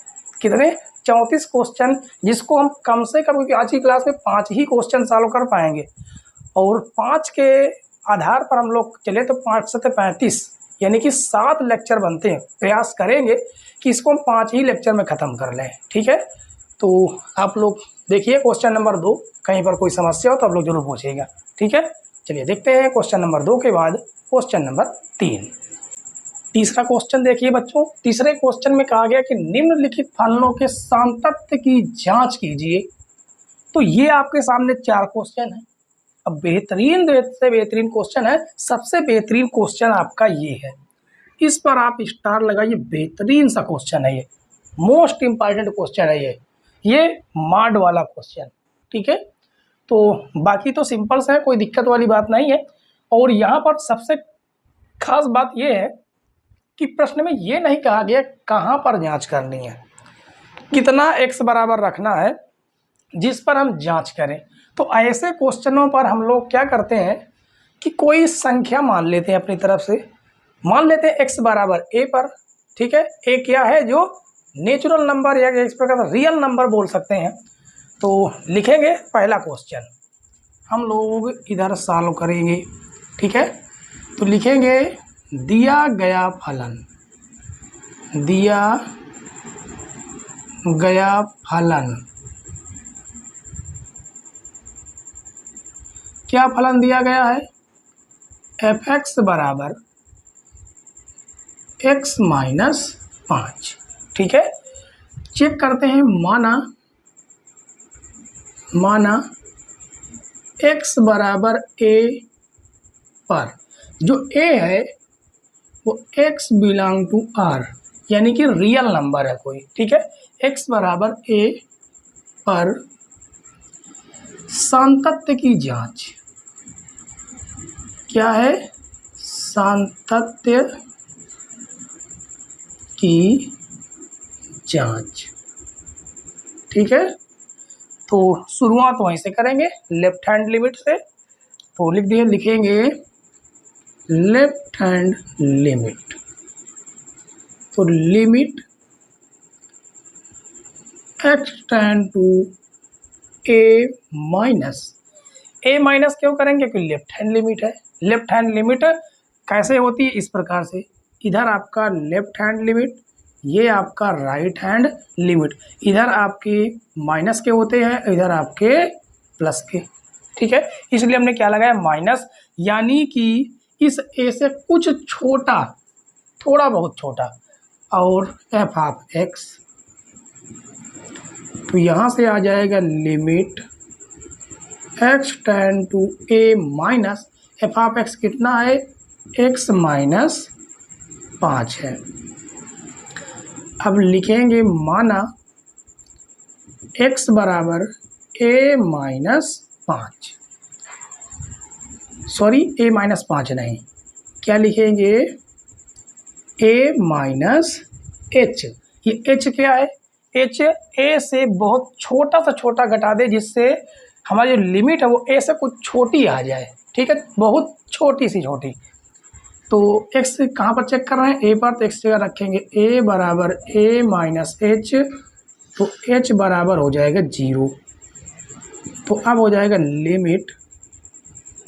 कितने, 34 क्वेश्चन, जिसको हम कम से कम, क्योंकि आज की क्लास में 5 ही क्वेश्चन सॉल्व कर पाएंगे और 5 के आधार पर हम लोग चले तो 5 से 35 यानी कि 7 लेक्चर बनते हैं। प्रयास करेंगे कि इसको हम 5 ही लेक्चर में ख़त्म कर लें, ठीक है। तो आप लोग देखिए क्वेश्चन नंबर 2, कहीं पर कोई समस्या हो तो आप लोग जरूर पूछिएगा, ठीक है। चलिए देखते हैं क्वेश्चन नंबर 2 के बाद क्वेश्चन नंबर 3। तीसरा क्वेश्चन देखिए बच्चों। तीसरे क्वेश्चन में कहा गया कि निम्नलिखित फलनों के सांतत्य की जांच कीजिए। तो ये आपके सामने 4 क्वेश्चन है। अब बेहतरीन से बेहतरीन क्वेश्चन है, सबसे बेहतरीन क्वेश्चन आपका ये है, इस पर आप स्टार लगाइए। बेहतरीन सा क्वेश्चन है ये, मोस्ट इम्पॉर्टेंट क्वेश्चन है ये माड वाला क्वेश्चन, ठीक है। तो बाकी तो सिंपल से है, कोई दिक्कत वाली बात नहीं है। और यहाँ पर सबसे खास बात ये है कि प्रश्न में ये नहीं कहा गया कहाँ पर जांच करनी है, कितना x बराबर रखना है जिस पर हम जांच करें। तो ऐसे क्वेश्चनों पर हम लोग क्या करते हैं कि कोई संख्या मान लेते हैं अपनी तरफ से, मान लेते हैं x बराबर a पर, ठीक है। a क्या है, जो नेचुरल नंबर या इस प्रकार से रियल नंबर बोल सकते हैं। तो लिखेंगे पहला क्वेश्चन, हम लोग इधर सॉल्व करेंगे, ठीक है। तो लिखेंगे दिया गया फलन, दिया गया फलन, क्या फलन दिया गया है, f(x) बराबर x माइनस 5, ठीक है। चेक करते हैं, माना x बराबर a पर जो a है वो x बिलोंग टू r, यानी कि रियल नंबर है कोई, ठीक है। x बराबर a पर सातत्य की जांच, क्या है, सातत्य की जांच, ठीक है। तो शुरुआत वहीं से करेंगे, लेफ्ट हैंड लिमिट से। तो लिख दिए, लिखेंगे लेफ्ट हैंड लिमिट। तो limit x tend to a minus क्यों करेंगे, क्योंकि लेफ्ट हैंड लिमिट है। लेफ्ट हैंड लिमिट कैसे होती है, इस प्रकार से, इधर आपका लेफ्ट हैंड लिमिट, ये आपका राइट हैंड लिमिट, इधर आपके माइनस के होते हैं, इधर आपके प्लस के, ठीक है। इसलिए हमने क्या लगाया, माइनस, यानी कि इस a से कुछ छोटा, थोड़ा बहुत छोटा, और f(x), तो यहाँ से आ जाएगा limit x tend to a minus f(x) कितना है, x माइनस 5 है। अब लिखेंगे, माना x बराबर a minus 5, sorry a minus 5 नहीं, क्या लिखेंगे, a माइनस h। ये h क्या है, h a से बहुत छोटा सा छोटा घटा दे, जिससे हमारी जो लिमिट है वो a से कुछ छोटी आ जाए, ठीक है, बहुत छोटी सी छोटी। तो x कहाँ पर चेक कर रहे हैं, a पर, तो x जगह रखेंगे a बराबर a माइनस h, तो h बराबर हो जाएगा 0। तो अब हो जाएगा limit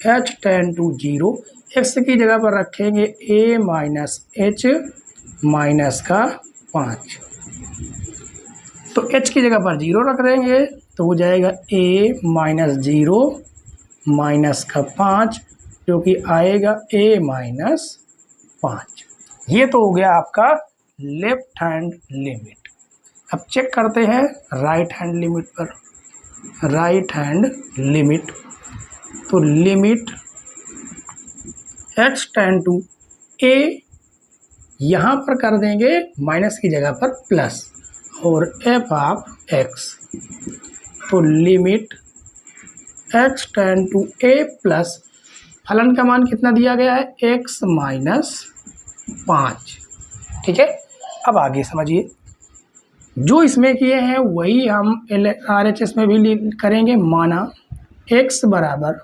h tend to 0, x की जगह पर रखेंगे a माइनस h माइनस का 5, तो h की जगह पर 0 रख देंगे, तो हो जाएगा a माइनस 0 माइनस का 5, जो कि आएगा a माइनस 5। ये तो हो गया आपका लेफ्ट हैंड लिमिट। अब चेक करते हैं राइट हैंड लिमिट पर, राइट हैंड लिमिट। तो limit x tend to a, यहाँ पर कर देंगे माइनस की जगह पर प्लस, और f(x), तो limit x tend to a plus, फलन का मान कितना दिया गया है, x माइनस 5, ठीक है। अब आगे समझिए, जो इसमें किए हैं वही हम RHS में भी करेंगे। माना x बराबर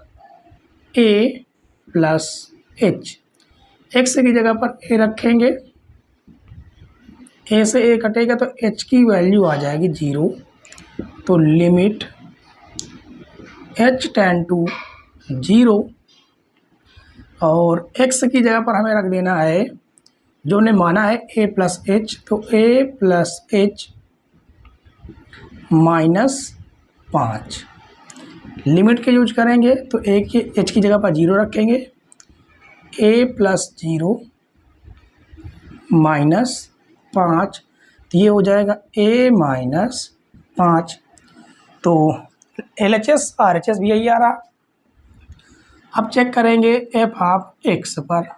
a प्लस h, x की जगह पर a रखेंगे, a से a कटेगा तो h की वैल्यू आ जाएगी 0। तो लिमिट h टेंड टू 0, और x की जगह पर हमें रख देना है, जो ने माना है a प्लस h, तो a plus h minus 5। Limit के यूज करेंगे तो a की h की जगह पर 0 रखेंगे, a प्लस 0 माइनस 5, तो ये हो जाएगा a माइनस 5। तो LHS RHS भी यही आ रहा। अब चेक करेंगे f(x) पर,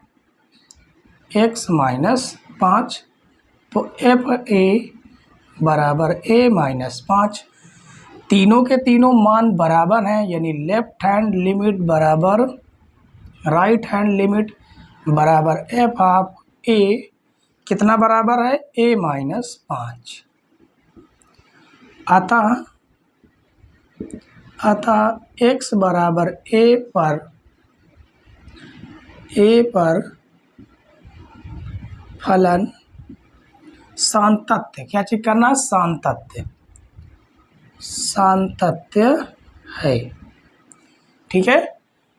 x माइनस 5, तो f(a) बराबर a माइनस 5, तीनों के तीनों मान बराबर हैं, यानी लेफ्ट हैंड लिमिट बराबर राइट हैंड लिमिट बराबर f(a), कितना बराबर है, a माइनस 5। अतः x बराबर a पर फलन सातत्य, क्या चेक करना, सातत्य है। ठीक है,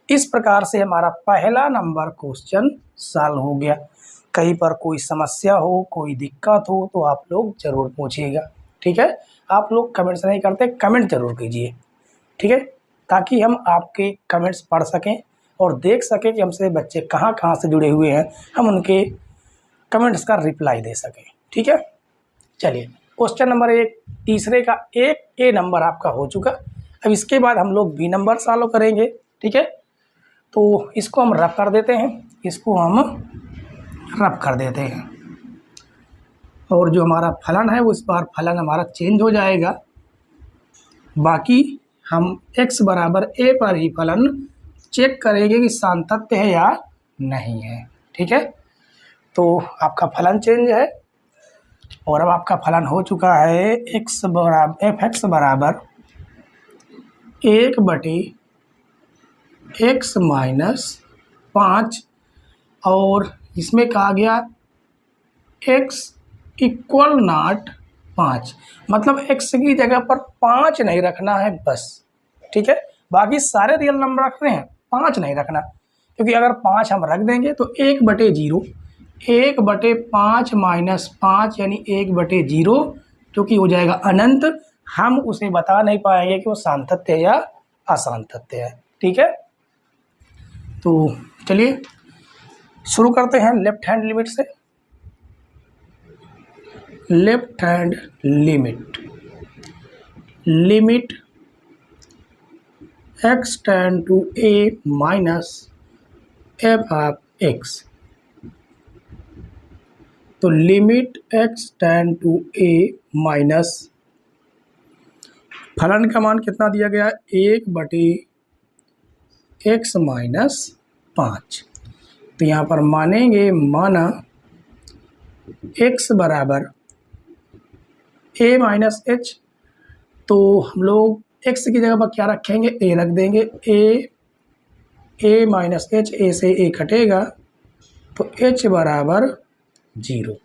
इस प्रकार से हमारा पहला नंबर क्वेश्चन सॉल्व हो गया। कहीं पर कोई समस्या हो, कोई दिक्कत हो तो आप लोग जरूर पूछिएगा। ठीक है, आप लोग कमेंट्स नहीं करते, कमेंट जरूर कीजिए। ठीक है, ताकि हम आपके कमेंट्स पढ़ सकें और देख सकें कि हमसे बच्चे कहाँ कहाँ से जुड़े हुए हैं, हम उनके कमेंट्स का रिप्लाई दे सकें। ठीक है, चलिए क्वेश्चन नंबर 1, तीसरे का एक ए नंबर आपका हो चुका। अब इसके बाद हम लोग बी नंबर सॉल्व करेंगे। ठीक है, तो इसको हम रफ कर देते हैं, और जो हमारा फलन है वो इस बार फलन हमारा चेंज हो जाएगा। बाकी हम x बराबर a पर ही फलन चेक करेंगे कि सातत्य है या नहीं है। ठीक है, तो आपका फलन चेंज है और अब आपका फलन हो चुका है f बराबर 1/x माइनस 5, और इसमें कहा गया x इक्वल नॉट 5, मतलब x की जगह पर 5 नहीं रखना है बस। ठीक है, बाकी सारे रियल नंबर रख रहे हैं, 5 नहीं रखना, क्योंकि अगर 5 हम रख देंगे तो 1/0, 1/5 माइनस 5 यानी 1/0, जो कि हो जाएगा अनंत। हम उसे बता नहीं पाएंगे कि वो सातत्य है या असातत्य है। ठीक है, तो चलिए शुरू करते हैं लेफ्ट हैंड लिमिट से। Left hand limit x tend to a minus f of x। तो limit x tend to a minus, फलन का मान कितना दिया गया, 1/x माइनस 5। तो यहाँ पर मानेंगे, माना x बराबर a माइनस h, तो हम लोग x की जगह पर क्या रखेंगे, a रख देंगे। a माइनस h, a से a कटेगा तो h बराबर 0।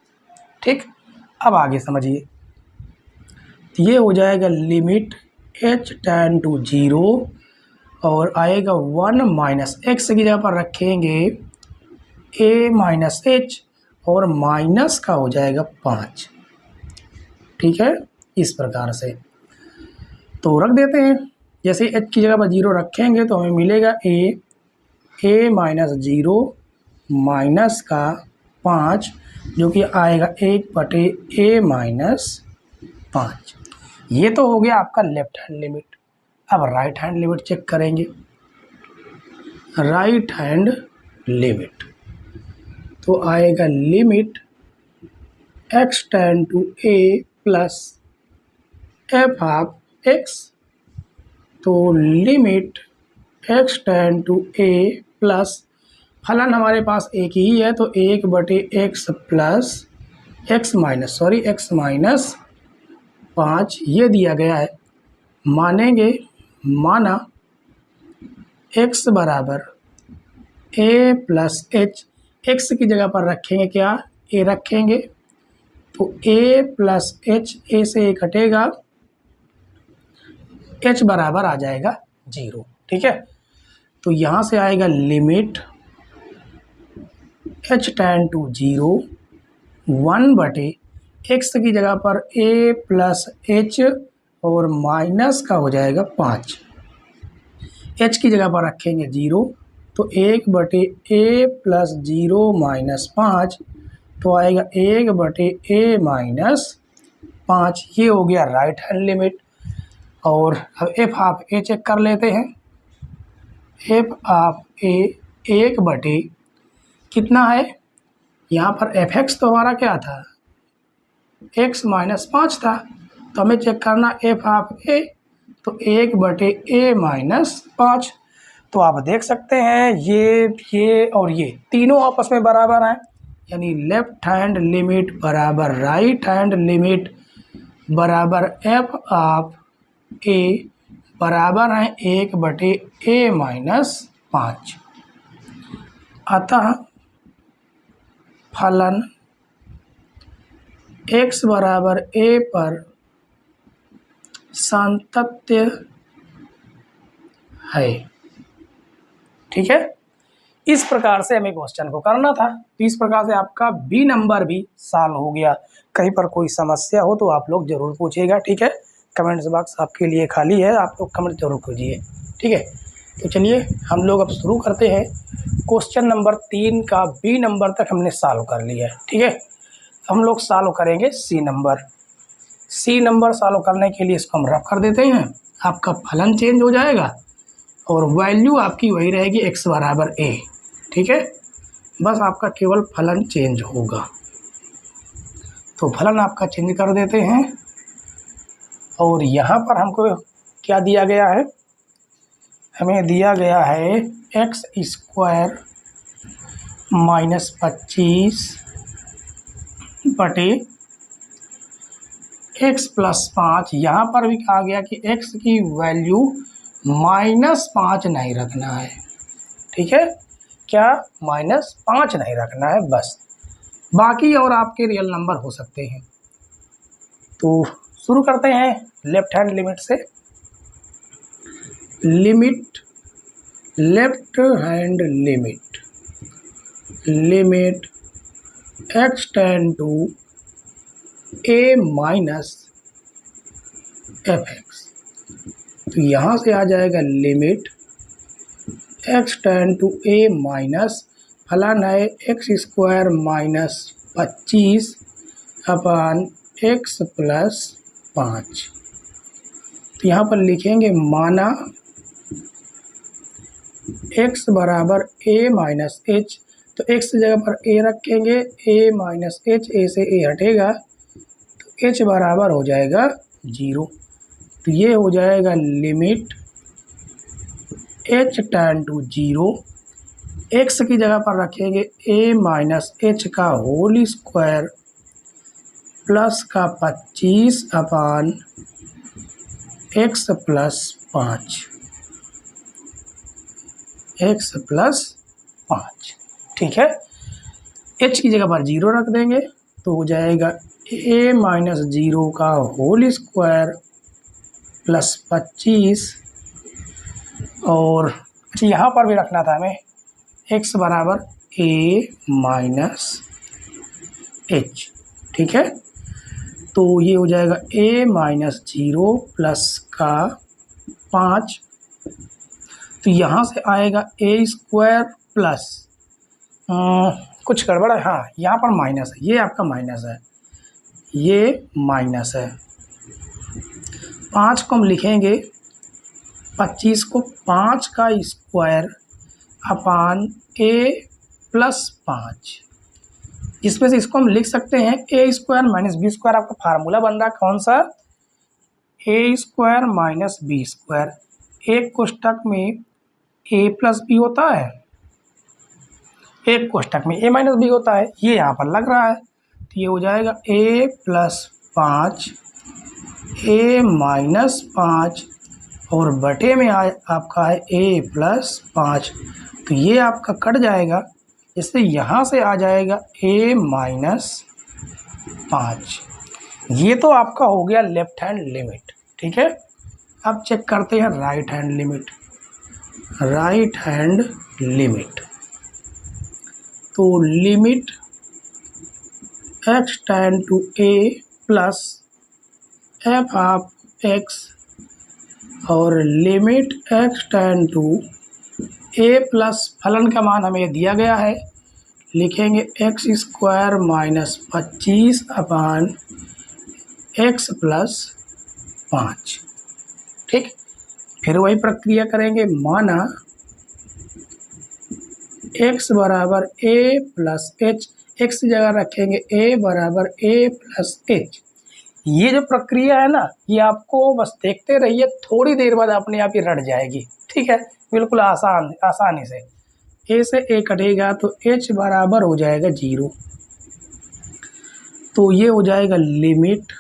ठीक, अब आगे समझिए, ये हो जाएगा लिमिट h टेंड टू 0 और आएगा 1 माइनस x की जगह पर रखेंगे a माइनस h और माइनस का हो जाएगा 5। ठीक है, इस प्रकार से तो रख देते हैं। जैसे h की जगह पर 0 रखेंगे तो हमें मिलेगा a माइनस 0 माइनस का 5, जो कि आएगा 1/a माइनस 5। ये तो हो गया आपका लेफ्ट हैंड लिमिट। अब राइट हैंड लिमिट चेक करेंगे। राइट हैंड लिमिट तो आएगा limit x tend to a plus f of x। तो limit x tend to a plus, फलन हमारे पास एक ही है तो 1/x प्लस x माइनस 5 ये दिया गया है। मानेंगे, माना x बराबर a प्लस h, x की जगह पर रखेंगे क्या, a रखेंगे, तो a प्लस h, a से a कटेगा, h बराबर आ जाएगा 0। ठीक है, तो यहाँ से आएगा limit h tend to 0 1/x की जगह पर a प्लस h और माइनस का हो जाएगा 5, h की जगह पर रखेंगे 0 तो 1/a प्लस 0 माइनस 5, तो आएगा 1/a माइनस 5। ये हो गया राइट हैंड लिमिट। और अब f ऑफ a चेक कर लेते हैं। f ऑफ a 1/, कितना है यहाँ पर fx तो हमारा क्या था, x माइनस 5 था, तो हमें चेक करना f ऑफ a, तो 1/a माइनस 5। तो आप देख सकते हैं ये और ये तीनों आपस में बराबर हैं, यानी लेफ्ट हैंड लिमिट बराबर राइट हैंड लिमिट बराबर एफ ऑफ ए बराबर है 1/a-5। अतः फलन x बराबर a पर सातत्य है। ठीक है, इस प्रकार से हमें क्वेश्चन को करना था। तो इस प्रकार से आपका बी नंबर भी सॉल्व हो गया। कहीं पर कोई समस्या हो तो आप लोग जरूर पूछिएगा। ठीक है, कमेंट्स बॉक्स आपके लिए खाली है, आप लोग कमेंट जरूर कीजिए। ठीक है, तो चलिए हम लोग अब शुरू करते हैं। क्वेश्चन नंबर 3 का बी नंबर तक हमने सॉल्व कर लिया है। ठीक है, हम लोग सॉल्व करेंगे C number. C number solve करने के लिए इसको हम रफ कर देते हैं। आपका फलन चेंज हो जाएगा और वैल्यू आपकी वही रहेगी x बराबर a। ठीक है, बस आपका केवल फलन चेंज होगा। तो फलन आपका चेंज कर देते हैं और यहाँ पर हमको क्या दिया गया है, हमें दिया गया है x² - 25 बटे x + 5। यहाँ पर भी कहा गया कि x की वैल्यू -5 नहीं रखना है। ठीक है, क्या -5 नहीं रखना है बस, बाकी और आपके रियल नंबर हो सकते हैं। तो शुरू करते हैं लेफ्ट हैंड लिमिट से। Limit left hand limit x tend to a minus fx। तो यहाँ से आ जाएगा limit x tend to a minus फलन है x² - 25 अपान x + 5। तो यहाँ पर लिखेंगे माना x बराबर a माइनस h। तो x की जगह पर a रखेंगे, a माइनस h, a से a हटेगा तो h बराबर हो जाएगा 0। तो ये हो जाएगा limit h tend to 0। x की जगह पर रखेंगे a माइनस h का होल स्क्वायर प्लस का 25 अपान x + 5। x + 5। ठीक है, h की जगह पर 0 रख देंगे तो हो जाएगा a माइनस 0 का होल स्क्वायर प्लस 25। और अच्छा यहाँ पर भी रखना था हमें x बराबर a माइनस h। ठीक है, तो ये हो जाएगा a माइनस 0 प्लस का 5। तो यहाँ से आएगा a² प्लस कुछ गड़बड़ है, हाँ यहाँ पर माइनस है, ये आपका माइनस है, ये माइनस है। 5 को हम लिखेंगे 25 को 5 का स्क्वायर अपान a + 5। इसमें से इसको हम लिख सकते हैं a² - b²। आपका फार्मूला बन रहा कौन सा, a² - b²। एक कोष्टक में a + b होता है, एक कोष्टक में a - b होता है, ये यहाँ पर लग रहा है। तो ये हो जाएगा a + 5 a - 5 और बटे में आपका है a + 5। तो ये आपका कट जाएगा, इससे यहाँ से आ जाएगा a - 5। ये तो आपका हो गया लेफ्ट हैंड लिमिट। ठीक है, अब चेक करते हैं right hand limit. Right hand limit, तो limit x tend to a plus f of x और limit x tend to a plus फलन का मान हमें दिया गया है, लिखेंगे x² - 25 अपान x + 5। ठीक, फिर वही प्रक्रिया करेंगे। माना x बराबर a प्लस h, x की जगह रखेंगे a बराबर a प्लस h। ये जो प्रक्रिया है ना, ये आपको बस देखते रहिए, थोड़ी देर बाद अपने आप ही रट जाएगी। ठीक है, बिल्कुल आसानी से ए से ए कटेगा तो h बराबर हो जाएगा 0। तो ये हो जाएगा limit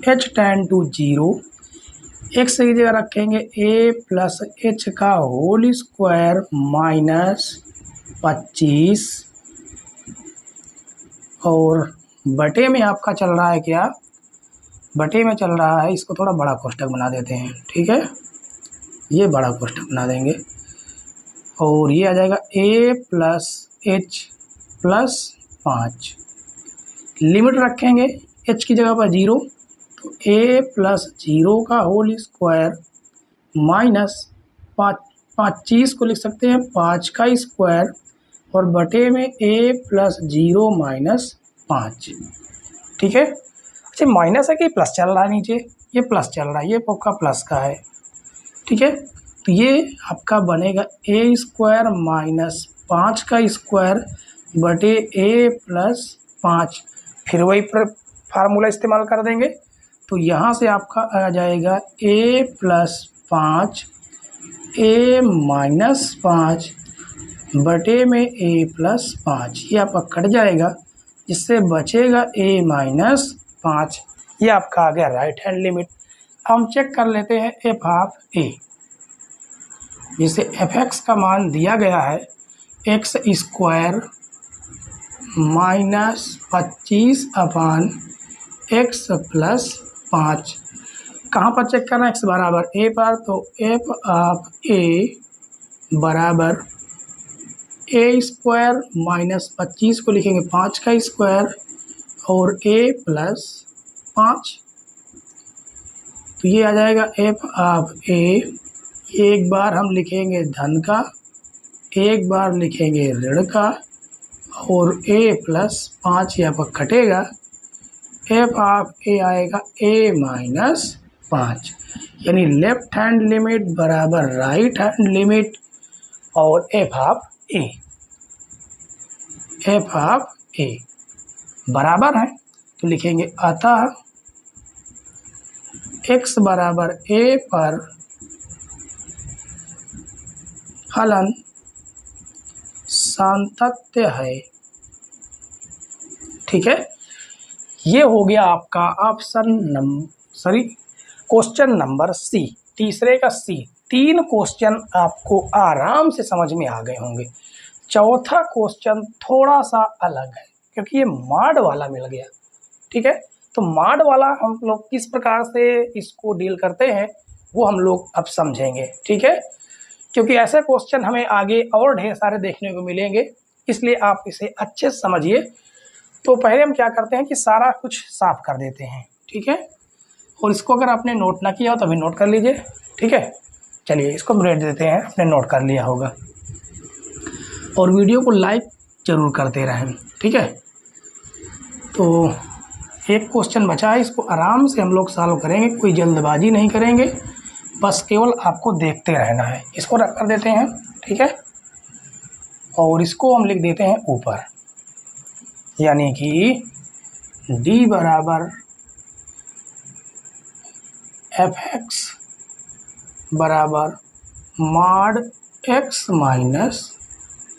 h tend to 0। x की जगह रखेंगे a प्लस h का होल स्क्वायर माइनस 25 और बटे में आपका चल रहा है क्या, बटे में चल रहा है, इसको थोड़ा बड़ा कोष्ठक बना देते हैं, ठीक है, ये बड़ा कोष्ठक बना देंगे और ये आ जाएगा a plus h plus 5। Limit रखेंगे h की जगह पर 0 तो a प्लस 0 का होल स्क्वायर माइनस 25 को लिख सकते हैं 5 का स्क्वायर और बटे में a प्लस 0 माइनस 5। ठीक है, अच्छा माइनस है कि प्लस चल रहा है नीचे, ये प्लस चल रहा है, ये आपका प्लस का है। ठीक है, तो ये आपका बनेगा a स्क्वायर माइनस 5 का स्क्वायर बटे a प्लस 5। फिर वही फार्मूला इस्तेमाल कर देंगे तो यहाँ से आपका आ जाएगा a प्लस 5 a माइनस 5 बटे में a प्लस 5, ये आपका कट जाएगा जिससे बचेगा a माइनस 5। ये आपका आ गया राइट हैंड लिमिट। हम चेक कर लेते हैं एफ ऑफ a, जिसे fx का मान दिया गया है x स्क्वायर माइनस 25 अपान x प्लस 5। कहाँ पर चेक करना है, x बराबर a पर, तो एफ ऑफ a बराबर a स्क्वायर माइनस 25 को लिखेंगे 5 का स्क्वायर और a प्लस 5। तो ये आ जाएगा एफ ऑफ a, एक बार हम लिखेंगे धन का, एक बार लिखेंगे ऋण का और a प्लस 5 यहाँ पर कटेगा, एफ ऑफ a आएगा a माइनस 5, यानी लेफ्ट हैंड लिमिट बराबर राइट हैंड लिमिट और f of a, F of a बराबर है तो लिखेंगे अतः x बराबर a पर फलन सातत्य है। ठीक है, ये हो गया आपका क्वेश्चन नंबर सी, तीसरे का सी। 3 क्वेश्चन आपको आराम से समझ में आ गए होंगे। चौथा क्वेश्चन थोड़ा सा अलग है क्योंकि ये माड वाला मिल गया। ठीक है, तो माड वाला हम लोग किस प्रकार से इसको डील करते हैं वो हम लोग अब समझेंगे। ठीक है, क्योंकि ऐसे क्वेश्चन हमें आगे और ढेर सारे देखने को मिलेंगे, इसलिए आप इसे अच्छे से समझिए। तो पहले हम क्या करते हैं कि सारा कुछ साफ कर देते हैं। ठीक है, और इसको अगर आपने नोट ना किया हो तो अभी नोट कर लीजिए। ठीक है, चलिए इसको ब्रेक देते हैं, आपने नोट कर लिया होगा और वीडियो को लाइक ज़रूर करते रहें। ठीक है, तो एक क्वेश्चन बचा है, इसको आराम से हम लोग सॉल्व करेंगे, कोई जल्दबाजी नहीं करेंगे, बस केवल आपको देखते रहना है। इसको रख कर देते हैं। ठीक है, और इसको हम लिख देते हैं ऊपर, यानी कि d बराबर fx बराबर माड x माइनस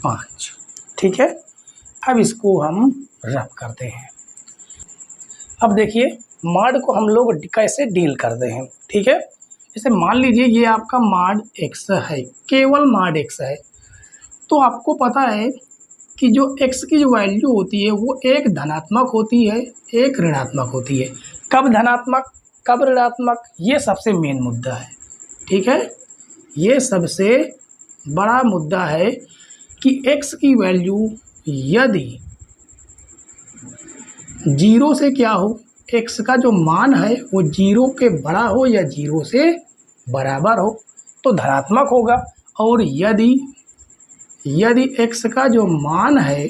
5। ठीक है, अब इसको हम रब करते हैं। अब देखिए माड को हम लोग कैसे डील करते हैं। ठीक है, जैसे मान लीजिए ये आपका माड x है, केवल माड x है, तो आपको पता है कि जो x की जो वैल्यू होती है वो एक धनात्मक होती है, एक ऋणात्मक होती है। कब धनात्मक कब ऋणात्मक, ये सबसे मेन मुद्दा है। ठीक है, ये सबसे बड़ा मुद्दा है कि x की वैल्यू यदि 0 से क्या हो, x का जो मान है वो 0 के बड़ा हो या 0 से बराबर हो तो धनात्मक होगा, और यदि x का जो मान है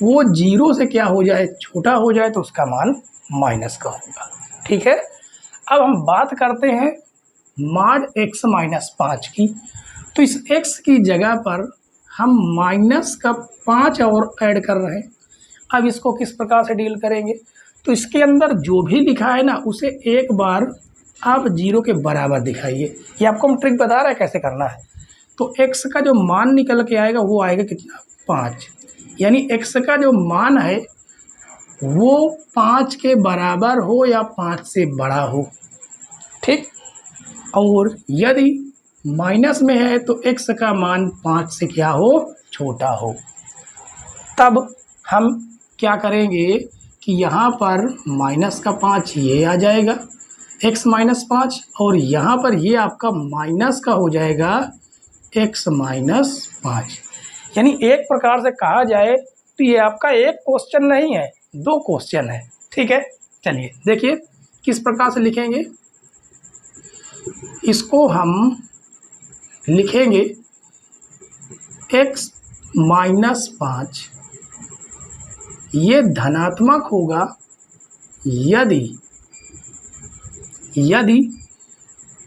वो 0 से क्या हो जाए, छोटा हो जाए, तो उसका मान माइनस का होगा। ठीक है, अब हम बात करते हैं माड x माइनस 5 की। तो इस x की जगह पर हम माइनस का 5 और ऐड कर रहे हैं। अब इसको किस प्रकार से डील करेंगे, तो इसके अंदर जो भी लिखा है ना उसे एक बार आप 0 के बराबर दिखाइए। ये आपको हम ट्रिक बता रहे हैं कैसे करना है। तो x का जो मान निकल के आएगा वो आएगा कितना, 5। यानी x का जो मान है वो 5 के बराबर हो या 5 से बड़ा हो, ठीक। और यदि माइनस में है तो x का मान 5 से क्या हो, छोटा हो। तब हम क्या करेंगे कि यहाँ पर माइनस का 5 ये आ जाएगा x माइनस 5, और यहाँ पर ये आपका माइनस का हो जाएगा x माइनस 5। यानी एक प्रकार से कहा जाए तो ये आपका एक क्वेश्चन नहीं है, 2 क्वेश्चन है, ठीक है। चलिए देखिए किस प्रकार से लिखेंगे। इसको हम लिखेंगे x माइनस 5 ये धनात्मक होगा यदि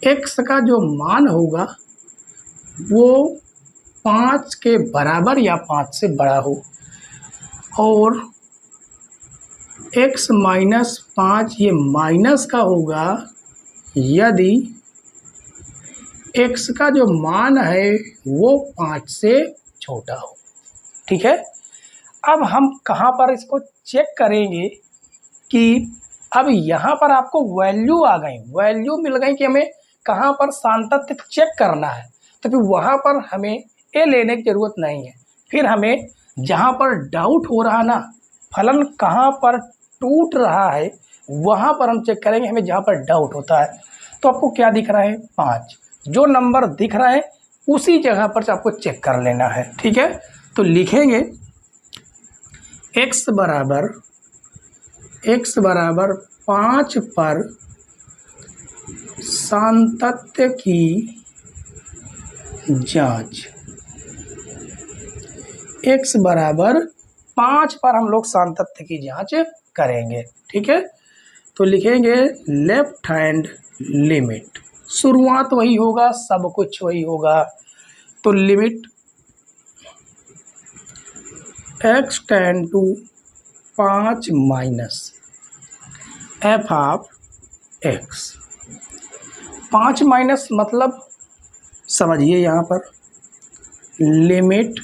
x का जो मान होगा वो 5 के बराबर या 5 से बड़ा हो, और x माइनस 5 ये माइनस का होगा यदि x का जो मान है वो 5 से छोटा हो, ठीक है। अब हम कहाँ पर इसको चेक करेंगे कि अब यहाँ पर आपको वैल्यू आ गई, वैल्यू मिल गई कि हमें कहाँ पर सातत्य चेक करना है, तो फिर वहाँ पर हमें ए लेने की ज़रूरत नहीं है। फिर हमें जहाँ पर डाउट हो रहा ना, फलन कहाँ पर टूट रहा है, वहाँ पर हम चेक करेंगे। हमें जहाँ पर डाउट होता है तो आपको क्या दिख रहा है, 5, जो नंबर दिख रहा है उसी जगह पर आपको चेक कर लेना है, ठीक है। तो लिखेंगे x बराबर 5 पर सातत्य की जांच। x बराबर 5 पर हम लोग सातत्य की जांच करेंगे, ठीक है। तो लिखेंगे लेफ्ट हैंड लिमिट, शुरुआत वही होगा, सब कुछ वही होगा। तो limit x tend to 5 minus f of x। 5 minus मतलब समझिए यहाँ पर limit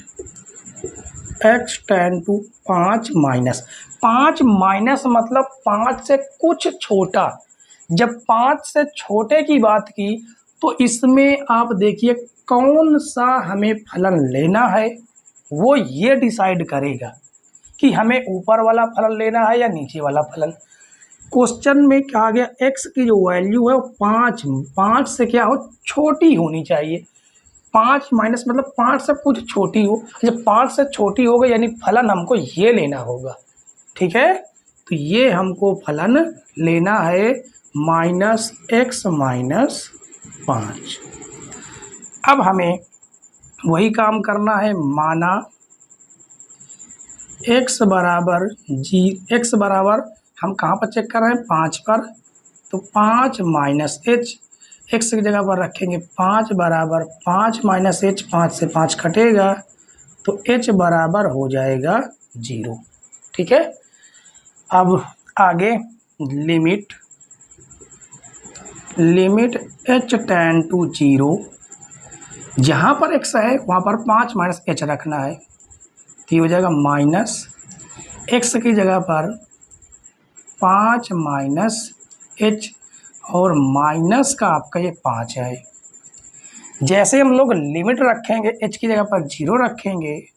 x tend to 5 minus, 5 minus मतलब 5 से कुछ छोटा। जब 5 से छोटे की बात की तो इसमें आप देखिए कौन सा हमें फलन लेना है, वो ये डिसाइड करेगा कि हमें ऊपर वाला फलन लेना है या नीचे वाला फलन। क्वेश्चन में कहा गया x की जो वैल्यू है वो 5 से क्या हो, छोटी होनी चाहिए। 5 माइनस मतलब 5 से कुछ छोटी हो। जब 5 से छोटी हो गई यानी फलन हमको ये लेना होगा, ठीक है। तो ये हमको फलन लेना है माइनस x माइनस 5। अब हमें वही काम करना है, माना x बराबर हम कहाँ पर चेक कर रहे हैं, 5 पर। तो 5 माइनस h, x की जगह पर रखेंगे 5 बराबर 5 माइनस h, 5 से 5 कटेगा तो h बराबर हो जाएगा 0, ठीक है। अब आगे लिमिट h टेंड टू 0, जहाँ पर x है वहाँ पर 5 माइनस h रखना है, तो ये हो जाएगा माइनस x की जगह पर 5 माइनस h, और माइनस का आपका ये 5 है। जैसे हम लोग लिमिट रखेंगे h की जगह पर 0 रखेंगे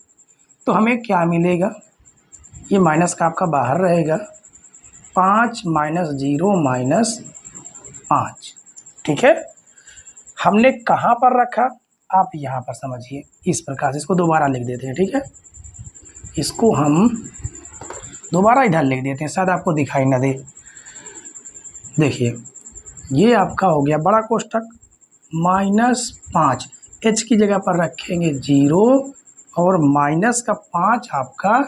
तो हमें क्या मिलेगा, ये माइनस का आपका बाहर रहेगा, 5 माइनस 0 माइनस 5, ठीक है। हमने कहाँ पर रखा, आप यहाँ पर समझिए, इस प्रकार से इसको दोबारा लिख देते हैं, ठीक है। इसको हम दोबारा इधर लिख देते हैं, शायद आपको दिखाई ना दे। देखिए ये आपका हो गया बड़ा कोष्ठक, माइनस 5, h की जगह पर रखेंगे 0 और माइनस का 5 आपका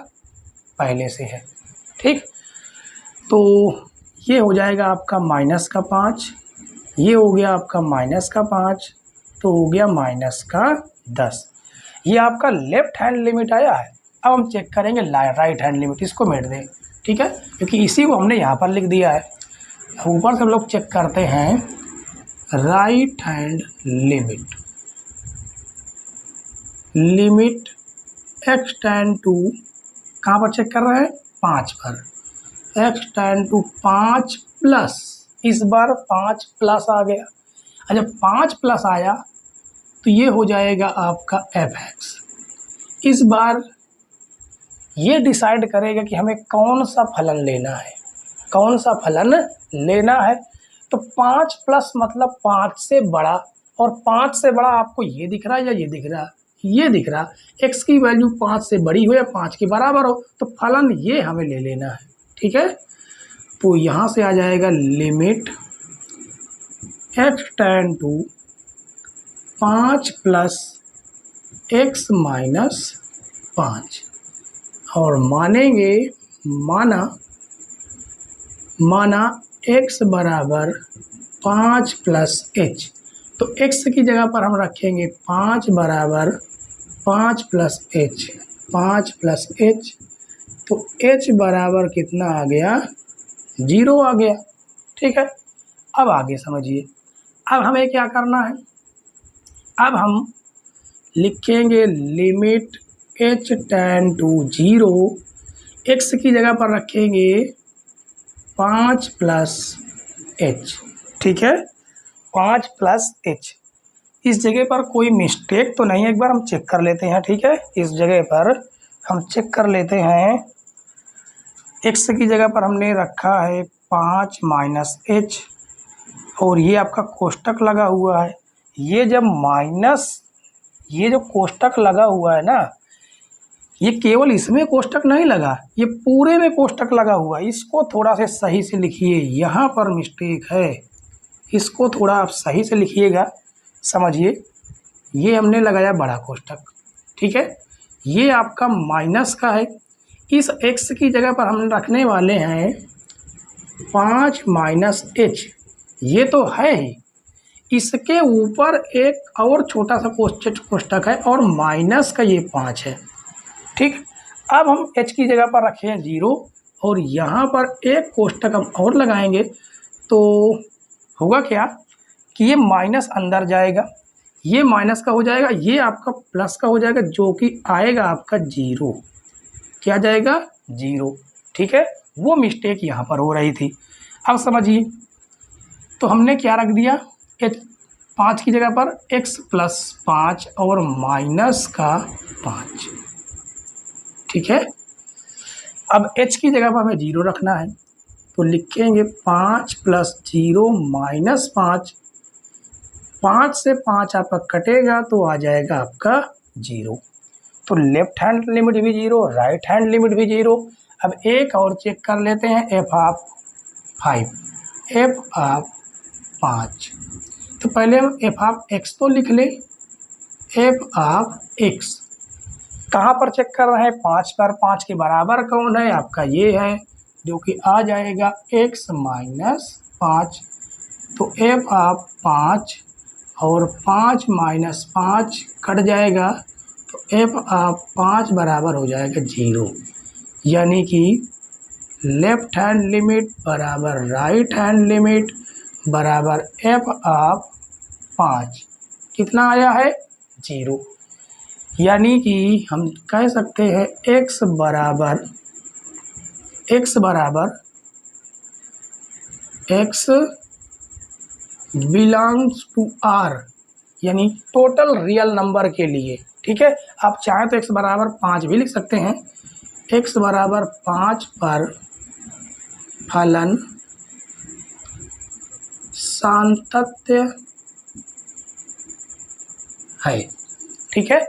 पहले से है, ठीक। तो ये हो जाएगा आपका माइनस का 5, ये हो गया आपका माइनस का 5, तो हो गया माइनस का 10। ये आपका लेफ्ट हैंड लिमिट आया है। अब हम चेक करेंगे राइट हैंड लिमिट, इसको मिट दें, ठीक है, क्योंकि इसी को हमने यहाँ पर लिख दिया है। ऊपर से हम लोग चेक करते हैं right hand limit. Limit x tend to, कहाँ पर चेक कर रहे हैं, 5 पर, x टेंड टू 5 प्लस, इस बार 5 प्लस आ गया। जब 5 प्लस आया तो ये हो जाएगा आपका fx। इस बार ये डिसाइड करेगा कि हमें कौन सा फलन लेना है, कौन सा फलन लेना है। तो 5 प्लस मतलब 5 से बड़ा, और 5 से बड़ा आपको ये दिख रहा है या ये दिख रहा है, ये दिख रहा, x की वैल्यू 5 से बड़ी हो या 5 के बराबर हो, तो फलन ये हमें ले लेना है। ठीक है, तो यहाँ से आ जाएगा limit x tend to 5 plus x minus 5, और मानेंगे, माना x बराबर 5 प्लस h, तो x की जगह पर हम रखेंगे 5 बराबर 5 प्लस h, 5 प्लस h, तो h बराबर कितना आ गया, 0 आ गया। ठीक है, अब आगे समझिए, अब हमें क्या करना है, अब हम लिखेंगे limit h tend to 0, x की जगह पर रखेंगे 5 प्लस h। ठीक है, 5 प्लस h, इस जगह पर कोई मिस्टेक तो नहीं है, एक बार हम चेक कर लेते हैं। ठीक है, इस जगह पर हम चेक कर लेते हैं, x की जगह पर हमने रखा है 5 माइनस h, और ये आपका कोष्टक लगा हुआ है। ये जब माइनस, ये जो कोष्टक लगा हुआ है ना, ये केवल इसमें कोष्टक नहीं लगा, ये पूरे में कोष्टक लगा हुआ है। इसको थोड़ा से सही से लिखिए, यहाँ पर मिस्टेक है, इसको थोड़ा आप सही से लिखिएगा। समझिए, ये हमने लगाया बड़ा कोष्टक। ठीक है, ये आपका माइनस का है, इस x की जगह पर हम रखने वाले हैं 5 माइनस h, ये तो है ही, इसके ऊपर एक और छोटा सा कोष्टक है और माइनस का ये 5 है। ठीक, अब हम h की जगह पर रखे हैं 0, और यहाँ पर एक कोष्टक हम और लगाएंगे, तो होगा क्या कि ये माइनस अंदर जाएगा, ये माइनस का हो जाएगा, ये आपका प्लस का हो जाएगा, जो कि आएगा आपका 0। क्या जाएगा, 0। ठीक है, वो मिस्टेक यहाँ पर हो रही थी। अब समझिए, तो हमने क्या रख दिया, h 5 की जगह पर x प्लस 5 और माइनस का 5। ठीक है, अब h की जगह पर हमें 0 रखना है, तो लिखेंगे 5 प्लस 0 माइनस 5, 5 से 5 आपका कटेगा तो आ जाएगा आपका 0। तो लेफ्ट हैंड लिमिट भी 0, राइट हैंड लिमिट भी 0। अब एक और चेक कर लेते हैं, f ऑफ 5, f ऑफ 5, तो पहले हम f ऑफ x तो लिख लें, f ऑफ x कहाँ पर चेक कर रहे हैं, 5 पर, 5 के बराबर कौन है, आपका ये है, जो कि आ जाएगा x माइनस 5, तो f ऑफ 5 और 5 माइनस 5 कट जाएगा, तो f ऑफ 5 बराबर हो जाएगा 0। यानी कि लेफ्ट हैंड लिमिट बराबर राइट हैंड लिमिट बराबर f ऑफ 5 कितना आया है, 0। यानी कि हम कह सकते हैं x बराबर x बिलोंग्स टू r, यानी टोटल रियल नंबर के लिए। ठीक है, आप चाहें तो x बराबर 5 भी लिख सकते हैं, x बराबर 5 पर फलन सातत्य है। ठीक है,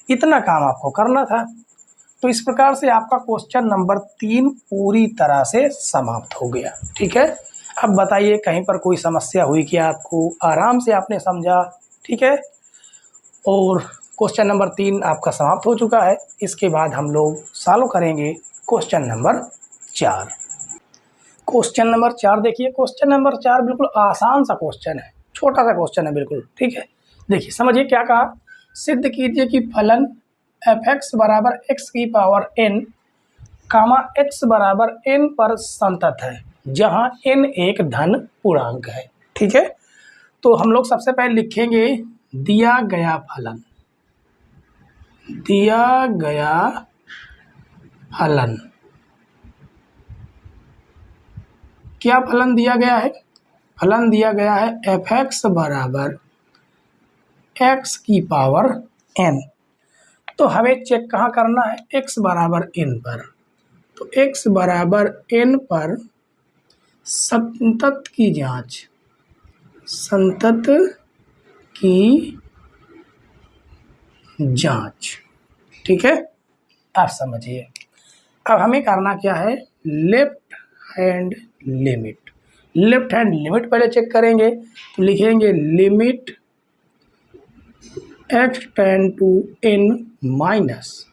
इतना काम आपको करना था। तो इस प्रकार से आपका क्वेश्चन नंबर 3 पूरी तरह से समाप्त हो गया। ठीक है, अब बताइए कहीं पर कोई समस्या हुई क्या आपको, आराम से आपने समझा। ठीक है, और क्वेश्चन नंबर 3 आपका समाप्त हो चुका है। इसके बाद हम लोग सॉल्व करेंगे क्वेश्चन नंबर 4। क्वेश्चन नंबर 4 देखिए, क्वेश्चन नंबर 4 बिल्कुल आसान सा क्वेश्चन है, छोटा सा क्वेश्चन है बिल्कुल। ठीक है, देखिए समझिए क्या कहा, सिद्ध कीजिए कि फलन f(x) बराबर x की पावर n कामा x बराबर n पर संतत है, जहां n एक धन पूर्णांक है। ठीक है, तो हम लोग सबसे पहले लिखेंगे दिया गया फलन, दिया गया फलन, क्या फलन दिया गया है? फलन दिया गया है f(x) बराबर x की पावर n। तो हमें चेक कहाँ करना है? x बराबर n पर। तो x बराबर n पर संतत की जांच, संतत की जांच, ठीक है, आप समझिए। अब हमें करना क्या है? Left hand limit. Left hand limit पहले चेक करेंगे, तो लिखेंगे limit x tend to n minus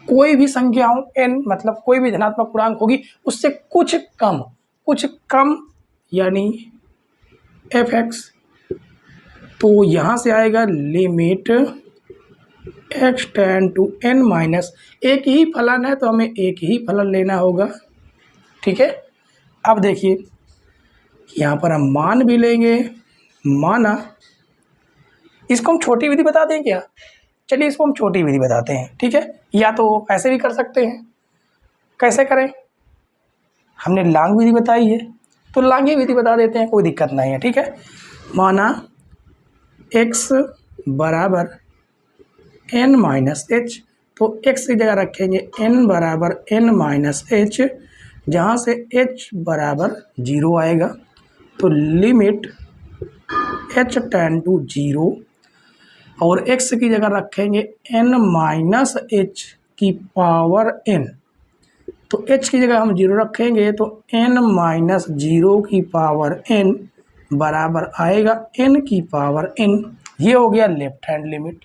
कोई भी संख्या हो n, मतलब कोई भी धनात्मक पूर्णांक होगी उससे कुछ कम यानी f(x). तो यहाँ से आएगा limit x tend to n minus, एक ही फलन है तो हमें एक ही फलन लेना होगा, ठीक है। अब देखिए यहाँ पर हम मान भी लेंगे, माना, इसको हम छोटी विधि बता दें क्या? चलिए इसको हम छोटी विधि बताते हैं, ठीक है, या तो ऐसे भी कर सकते हैं। कैसे करें? हमने लांग विधि बताई है तो लांगी विधि बता देते हैं, कोई दिक्कत नहीं है, ठीक है। माना x बराबर n माइनस एच, तो x की जगह रखेंगे n बराबर n माइनस एच, जहाँ से h बराबर 0 आएगा। तो लिमिट h टेंड टू 0 और x की जगह रखेंगे n माइनस एच की पावर n। तो h की जगह हम 0 रखेंगे तो n माइनस 0 की पावर n बराबर आएगा n की पावर n। ये हो गया लेफ्ट हैंड लिमिट।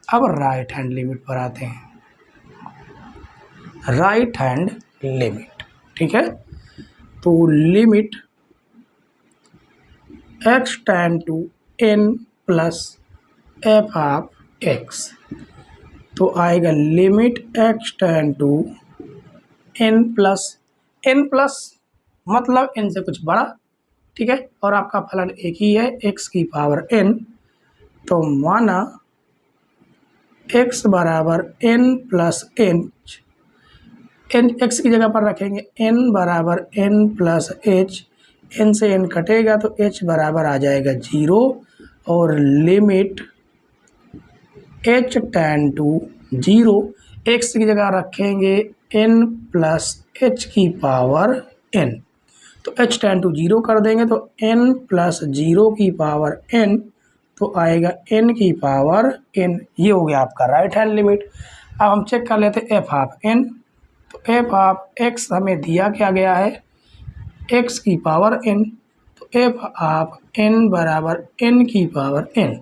अब राइट हैंड लिमिट पर आते हैं। राइट हैंड लिमिट, ठीक है, तो limit x tend to n plus f of x, तो आएगा limit x tend to n plus मतलब n से कुछ बड़ा, ठीक है, और आपका फलन एक ही है x की पावर n। तो माना x बराबर n plus h, n x की जगह पर रखेंगे n बराबर n प्लस h, n से n कटेगा तो h बराबर आ जाएगा 0 और limit h tend to 0, x की जगह रखेंगे n प्लस h की पावर n, तो h टेंड टू 0 कर देंगे तो n प्लस 0 की पावर n, तो आएगा n की पावर n। ये हो गया आपका राइट हैंड लिमिट। अब हम चेक कर लेते हैं f ऑफ n। तो f ऑफ x हमें दिया क्या गया है? x की पावर n, तो f ऑफ n बराबर n की पावर n।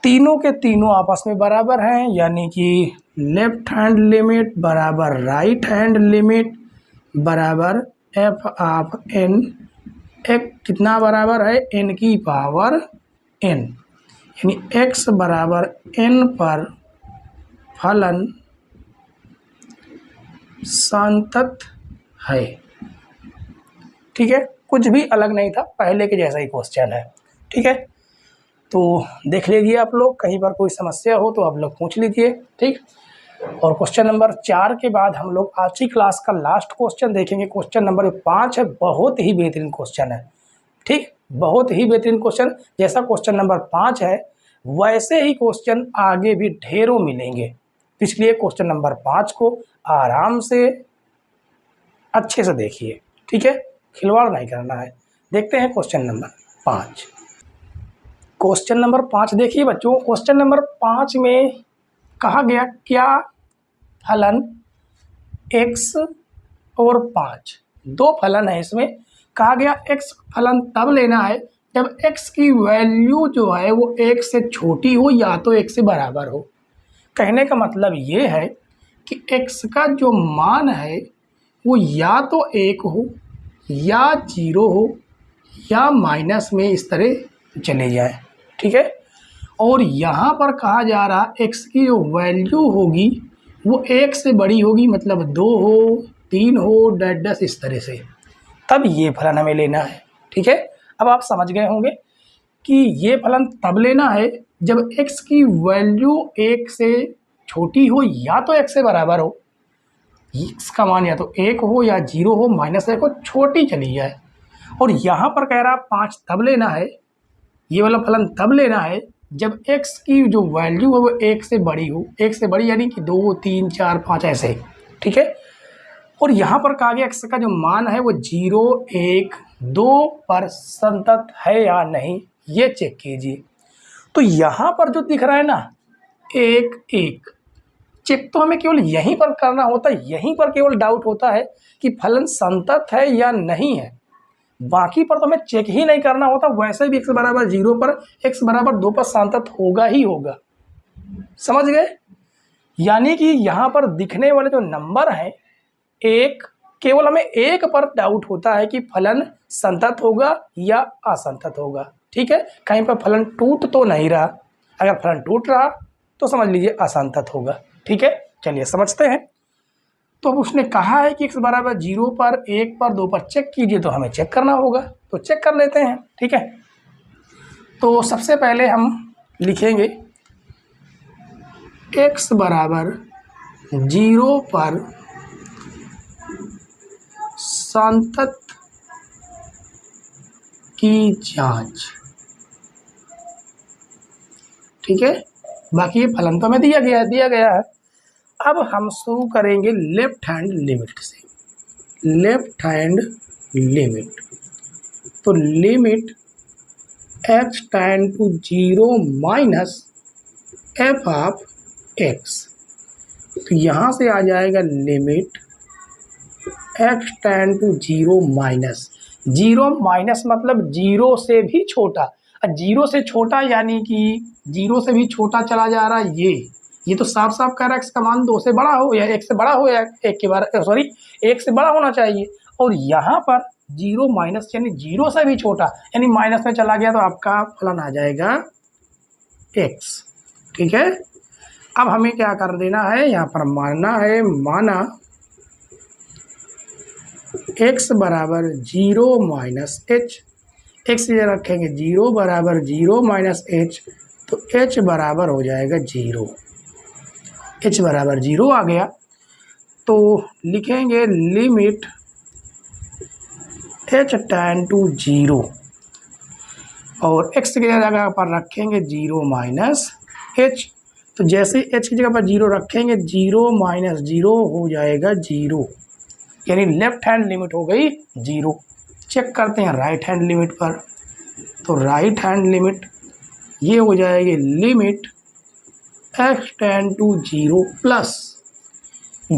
तीनों के तीनों आपस में बराबर हैं, यानी कि लेफ्ट हैंड लिमिट बराबर राइट हैंड लिमिट बराबर f ऑफ n, एक कितना बराबर है? n की पावर n, यानी x बराबर n पर फलन संतत है, ठीक है, कुछ भी अलग नहीं था, पहले के जैसा ही क्वेश्चन है, ठीक है। तो देख लीजिए आप लोग, कहीं पर कोई समस्या हो तो आप लोग पूछ लीजिए, ठीक। और क्वेश्चन नंबर 4 के बाद हम लोग आज की क्लास का लास्ट क्वेश्चन देखेंगे। क्वेश्चन नंबर 5 है, बहुत ही बेहतरीन क्वेश्चन है, ठीक, बहुत ही बेहतरीन क्वेश्चन। जैसा क्वेश्चन नंबर 5 है वैसे ही क्वेश्चन आगे भी ढेरों मिलेंगे, इसलिए क्वेश्चन नंबर 5 को आराम से अच्छे से देखिए, ठीक है, खिलवाड़ नहीं करना है। देखते हैं क्वेश्चन नंबर 5। क्वेश्चन नंबर 5 देखिए बच्चों, क्वेश्चन नंबर 5 में कहा गया क्या फलन x और 5, दो फलन है इसमें। कहा गया x फलन तब लेना है जब x की वैल्यू जो है वो 1 से छोटी हो या तो 1 से बराबर हो। कहने का मतलब ये है कि x का जो मान है वो या तो 1 हो या 0 हो या माइनस में इस तरह चले जाए, ठीक है। और यहाँ पर कहा जा रहा x की जो वैल्यू होगी वो 1 से बड़ी होगी, मतलब 2 हो 3 हो डैश इस तरह से, तब ये फलन हमें लेना है, ठीक है। अब आप समझ गए होंगे कि ये फलन तब लेना है जब x की वैल्यू 1 से छोटी हो या तो x से बराबर हो, x का मान या तो 1 हो या 0 हो, -1 हो, छोटी चली जाए। और यहाँ पर कह रहा 5 तब लेना है, ये वाला फलन तब लेना है जब x की जो वैल्यू है वो 1 से बड़ी हो, 1 से बड़ी यानी कि 2, 3, 4, 5 ऐसे, ठीक है। और यहाँ पर कहा गया x का जो मान है वो 0, 1, 2 पर संतत है या नहीं, ये चेक कीजिए। तो यहाँ पर जो दिख रहा है ना 1, 1, चेक तो हमें केवल यहीं पर करना होता है, यहीं पर केवल डाउट होता है कि फलन संतत है या नहीं है, बाकी पर तो हमें चेक ही नहीं करना होता। वैसे भी x बराबर 0 पर, x बराबर 2 पर संतत होगा ही होगा, समझ गए। यानी कि यहाँ पर दिखने वाले जो नंबर हैं एक, केवल हमें एक पर डाउट होता है कि फलन संतत होगा या असंतत होगा, ठीक है। कहीं पर फलन टूट तो नहीं रहा, अगर फलन टूट रहा तो समझ लीजिए असंतत होगा, ठीक है। चलिए समझते हैं। तो अब उसने कहा है कि x बराबर 0 पर, 1 पर, 2 पर चेक कीजिए, तो हमें चेक करना होगा, तो चेक कर लेते हैं, ठीक है। तो सबसे पहले हम लिखेंगे x बराबर 0 पर संतत की जांच, ठीक है। बाकी ये फलन तो हमें दिया गया है। अब हम शुरू करेंगे लेफ्ट हैंड लिमिट से, लेफ्ट हैंड लिमिट। तो limit x tend to 0 minus f of x, तो यहाँ से आ जाएगा limit x tend to 0 minus, 0 minus मतलब 0 से भी छोटा, 0 से छोटा यानी कि 0 से भी छोटा चला जा रहा है, ये तो साफ साफ कह रहा है x का मान 2 से बड़ा हो या 1 से बड़ा हो या 1 के बार सॉरी 1 से बड़ा होना चाहिए। और यहाँ पर 0 माइनस यानी 0 से भी छोटा, यानी माइनस में चला गया तो आपका फलन आ जाएगा x, ठीक है। अब हमें क्या कर देना है, यहाँ पर मानना है, माना x बराबर 0 माइनस h, x रखेंगे 0 बराबर 0 माइनस h, तो h बराबर हो जाएगा 0, h बराबर 0 आ गया। तो लिखेंगे लिमिट h टेंड टू 0 और x की जगह पर रखेंगे 0 माइनस h, तो जैसे h की जगह पर 0 रखेंगे 0 माइनस 0 हो जाएगा 0, यानी लेफ्ट हैंड लिमिट हो गई 0। चेक करते हैं राइट हैंड लिमिट पर, तो राइट हैंड लिमिट ये हो जाएगी limit x tend to 0 plus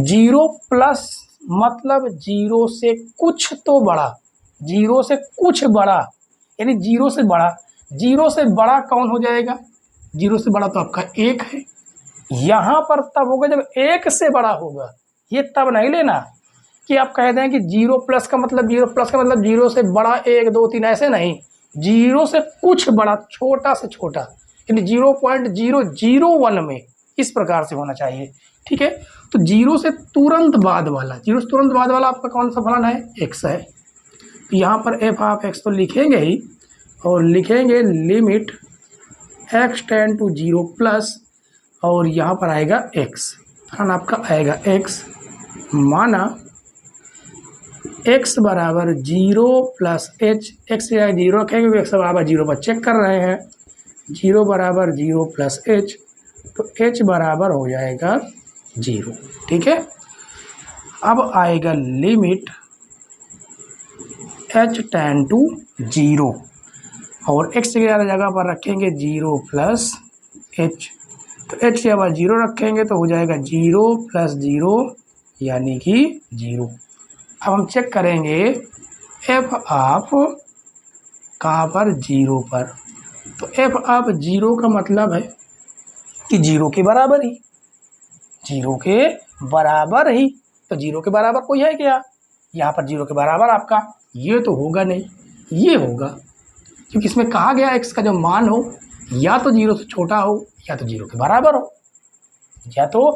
0 plus मतलब 0 से कुछ तो बड़ा, 0 से कुछ बड़ा यानी 0 से बड़ा, 0 से बड़ा कौन हो जाएगा, 0 से बड़ा तो आपका 1 है। यहाँ पर तब होगा जब 1 से बड़ा होगा, ये तब नहीं लेना कि आप कह दें कि 0 प्लस का मतलब 0 से बड़ा 1, 2, 3 ऐसे नहीं, 0 से कुछ बड़ा, छोटा से छोटा यानी 0.001 में, इस प्रकार से होना चाहिए, ठीक है। तो 0 से तुरंत बाद वाला, 0 से तुरंत बाद वाला आपका कौन सा फलन है, x है। तो यहाँ पर f ऑफ x तो लिखेंगे ही, और लिखेंगे limit x tend to 0 plus और यहाँ पर आएगा x, फलन आपका आएगा x, माना x बराबर 0 प्लस h, x या 0 रखेंगे, x बराबर 0 पर चेक कर रहे हैं, 0 बराबर 0 प्लस h, तो h बराबर हो जाएगा 0, ठीक है। अब आएगा लिमिट h टेंड टू 0 और x की जगह पर रखेंगे 0 प्लस h, तो h के बाद 0 रखेंगे तो हो जाएगा 0 प्लस 0 यानी कि 0। अब हम चेक करेंगे f ऑफ कहाँ पर, 0 पर, तो f ऑफ 0 का मतलब है कि 0 के बराबर ही, 0 के बराबर ही, तो 0 के बराबर कोई है क्या, यहाँ पर 0 के बराबर आपका ये तो होगा नहीं, ये होगा, क्योंकि इसमें कहा गया x का जो मान हो या तो 0 से छोटा हो या तो 0 के बराबर हो, या तो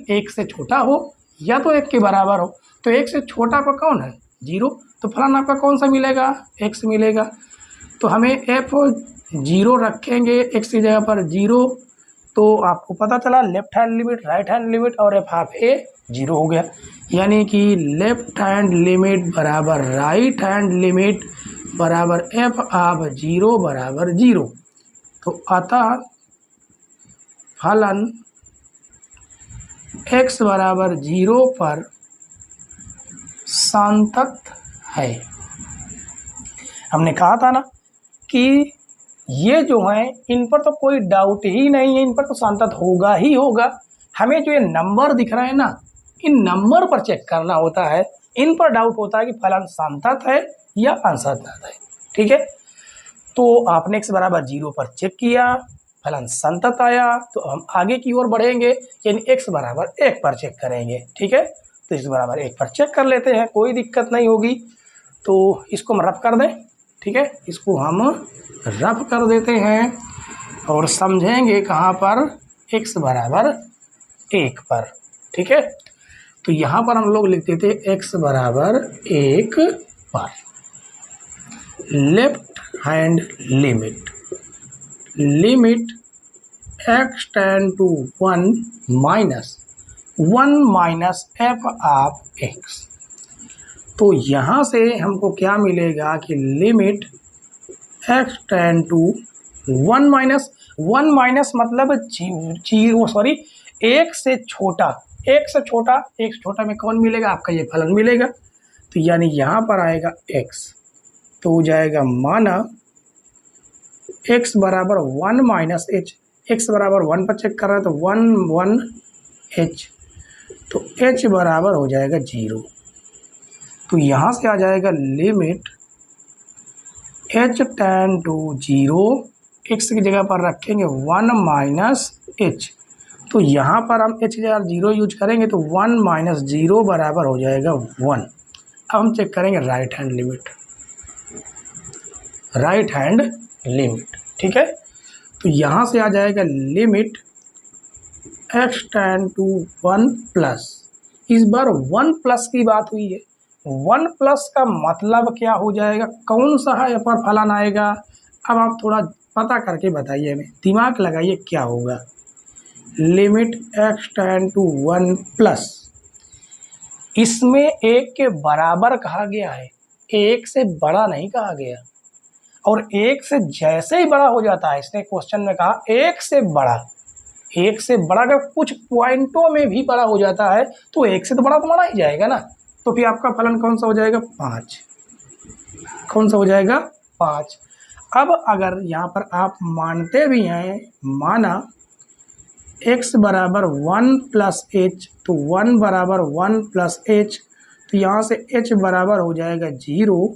1 से छोटा हो या तो 1 के बराबर हो। तो 1 से छोटा पर कौन है, 0, तो फलन आपका कौन सा मिलेगा, x मिलेगा। तो हमें f 0 रखेंगे, x की जगह पर 0, तो आपको पता चला left hand limit, right hand limit और एफ ऑफ ए 0 हो गया, यानी कि लेफ्ट हैंड लिमिट बराबर राइट हैंड लिमिट बराबर एफ ऑफ 0 बराबर 0। तो अतः फलन x बराबर 0 पर संतत है। हमने कहा था ना कि ये जो हैं इन पर तो कोई डाउट ही नहीं है, इन पर तो संतत होगा ही होगा। हमें जो ये नंबर दिख रहे हैं ना, इन नंबर पर चेक करना होता है, इन पर डाउट होता है कि फलन संतत है या असंतत है। ठीक है, तो आपने x बराबर 0 पर चेक किया, फलन संतत आया, तो हम आगे की ओर बढ़ेंगे, यानी x बराबर 1 पर चेक करेंगे। ठीक है, तो x बराबर 1 पर चेक कर लेते हैं, कोई दिक्कत नहीं होगी। तो इसको हम रफ कर दें। ठीक है, इसको हम रफ कर देते हैं और समझेंगे कहाँ पर, x बराबर 1 पर। ठीक है, तो यहाँ पर हम लोग लिख देते x बराबर 1 पर left hand limit x tend to 1 minus f of x। तो यहाँ से हमको क्या मिलेगा कि limit x tend to 1 minus मतलब 1 से छोटा, 1 से छोटा में कौन मिलेगा, आपका ये फलन मिलेगा। तो यानी यहाँ पर आएगा x, तो हो जाएगा माना x बराबर 1 माइनस h, x बराबर 1 पर चेक कर रहा है तो 1 h, तो h बराबर हो जाएगा 0। तो यहाँ से आ जाएगा limit h tend to 0, x की जगह पर रखेंगे 1 माइनस h, तो यहाँ पर हम h की जगह 0 यूज करेंगे तो 1 माइनस 0 बराबर हो जाएगा 1। अब हम चेक करेंगे राइट हैंड लिमिट। ठीक है, तो यहाँ से आ जाएगा limit x tend to 1 plus, इस बार 1 प्लस की बात हुई है, 1 प्लस का मतलब क्या हो जाएगा, कौन सा है पर फलन आएगा। अब आप थोड़ा पता करके बताइए, हमें दिमाग लगाइए क्या होगा। Limit x tend to 1 plus, इसमें 1 के बराबर कहा गया है, 1 से बड़ा नहीं कहा गया, और 1 से जैसे ही बड़ा हो जाता है, इसने क्वेश्चन में कहा 1 से बड़ा, 1 से बड़ा अगर कुछ पॉइंटों में भी बड़ा हो जाता है तो 1 से तो बड़ा ही जाएगा ना। तो फिर आपका फलन कौन सा हो जाएगा, 5। कौन सा हो जाएगा, 5। अब अगर यहाँ पर आप मानते भी हैं, माना x बराबर 1 प्लस h, तो 1 बराबर 1 प्लस h, तो यहाँ से h बराबर हो जाएगा 0।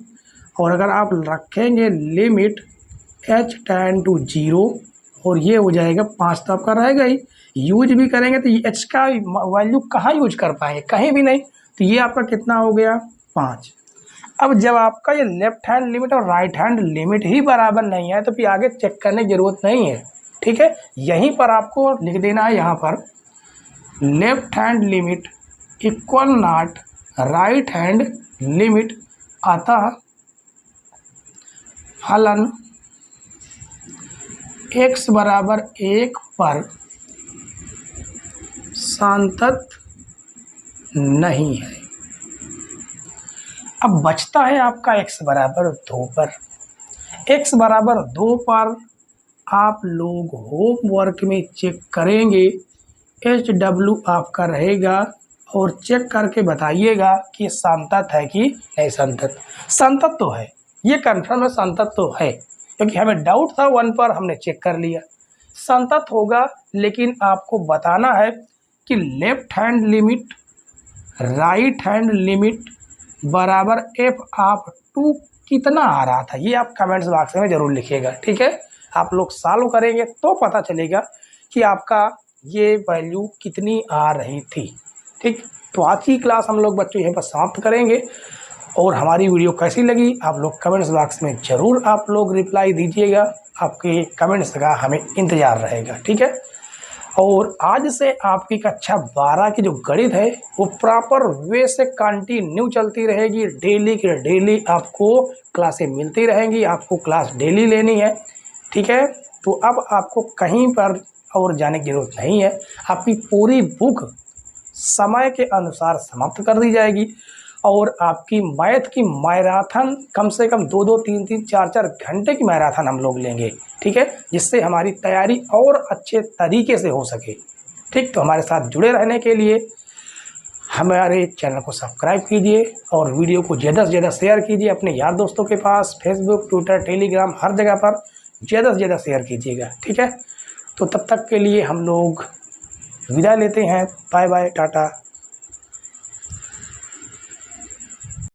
और अगर आप रखेंगे लिमिट h टेंड टू 0 और ये हो जाएगा 5, तो आपका रहेगा ही, यूज भी करेंगे तो h का वैल्यू कहाँ यूज कर पाएंगे, कहीं भी नहीं। तो ये आपका कितना हो गया, 5। अब जब आपका ये लेफ्ट हैंड लिमिट और राइट हैंड लिमिट ही बराबर नहीं है तो फिर आगे चेक करने की जरूरत नहीं है। ठीक है, यहीं पर आपको लिख देना है, यहाँ पर left hand limit equal not right hand limit, अतः फलन x बराबर 1 पर संतत नहीं है। अब बचता है आपका x बराबर 2 पर। x बराबर 2 पर आप लोग होमवर्क में चेक करेंगे, HW आपका रहेगा और चेक करके बताइएगा कि संतत है कि नहीं संतत। संतत तो है, ये कन्फर्म है, संतत तो है, क्योंकि हमें डाउट था 1 पर, हमने चेक कर लिया संतत होगा। लेकिन आपको बताना है कि left hand limit right hand limit बराबर f ऑफ 2 कितना आ रहा था, ये आप कमेंट्स बॉक्स में ज़रूर लिखिएगा। ठीक है, आप लोग सॉल्व करेंगे तो पता चलेगा कि आपका ये वैल्यू कितनी आ रही थी। ठीक, तो आज की क्लास हम लोग बच्चों यहीं पर समाप्त करेंगे, और हमारी वीडियो कैसी लगी आप लोग कमेंट्स बॉक्स में ज़रूर आप लोग रिप्लाई दीजिएगा, आपके कमेंट्स का हमें इंतज़ार रहेगा। ठीक है, और आज से आपकी कक्षा 12 की जो गणित है वो प्रॉपर वे से कंटिन्यू चलती रहेगी, डेली के डेली आपको क्लासें मिलती रहेंगी, आपको क्लास डेली लेनी है। ठीक है, तो अब आपको कहीं पर और जाने की ज़रूरत नहीं है। आपकी पूरी बुक समय के अनुसार समाप्त कर दी जाएगी और आपकी मैथ की मैराथन कम से कम 2-2, 3-3, 4-4 घंटे की मैराथन हम लोग लेंगे, ठीक है, जिससे हमारी तैयारी और अच्छे तरीके से हो सके। ठीक, तो हमारे साथ जुड़े रहने के लिए हमारे चैनल को सब्सक्राइब कीजिए और वीडियो को ज़्यादा से ज़्यादा शेयर कीजिए अपने यार दोस्तों के पास, फेसबुक, ट्विटर, टेलीग्राम, हर जगह पर ज़्यादा से ज़्यादा शेयर कीजिएगा, ठीक है। तो तब तक के लिए हम लोग विदा लेते हैं। Bye bye, Tata.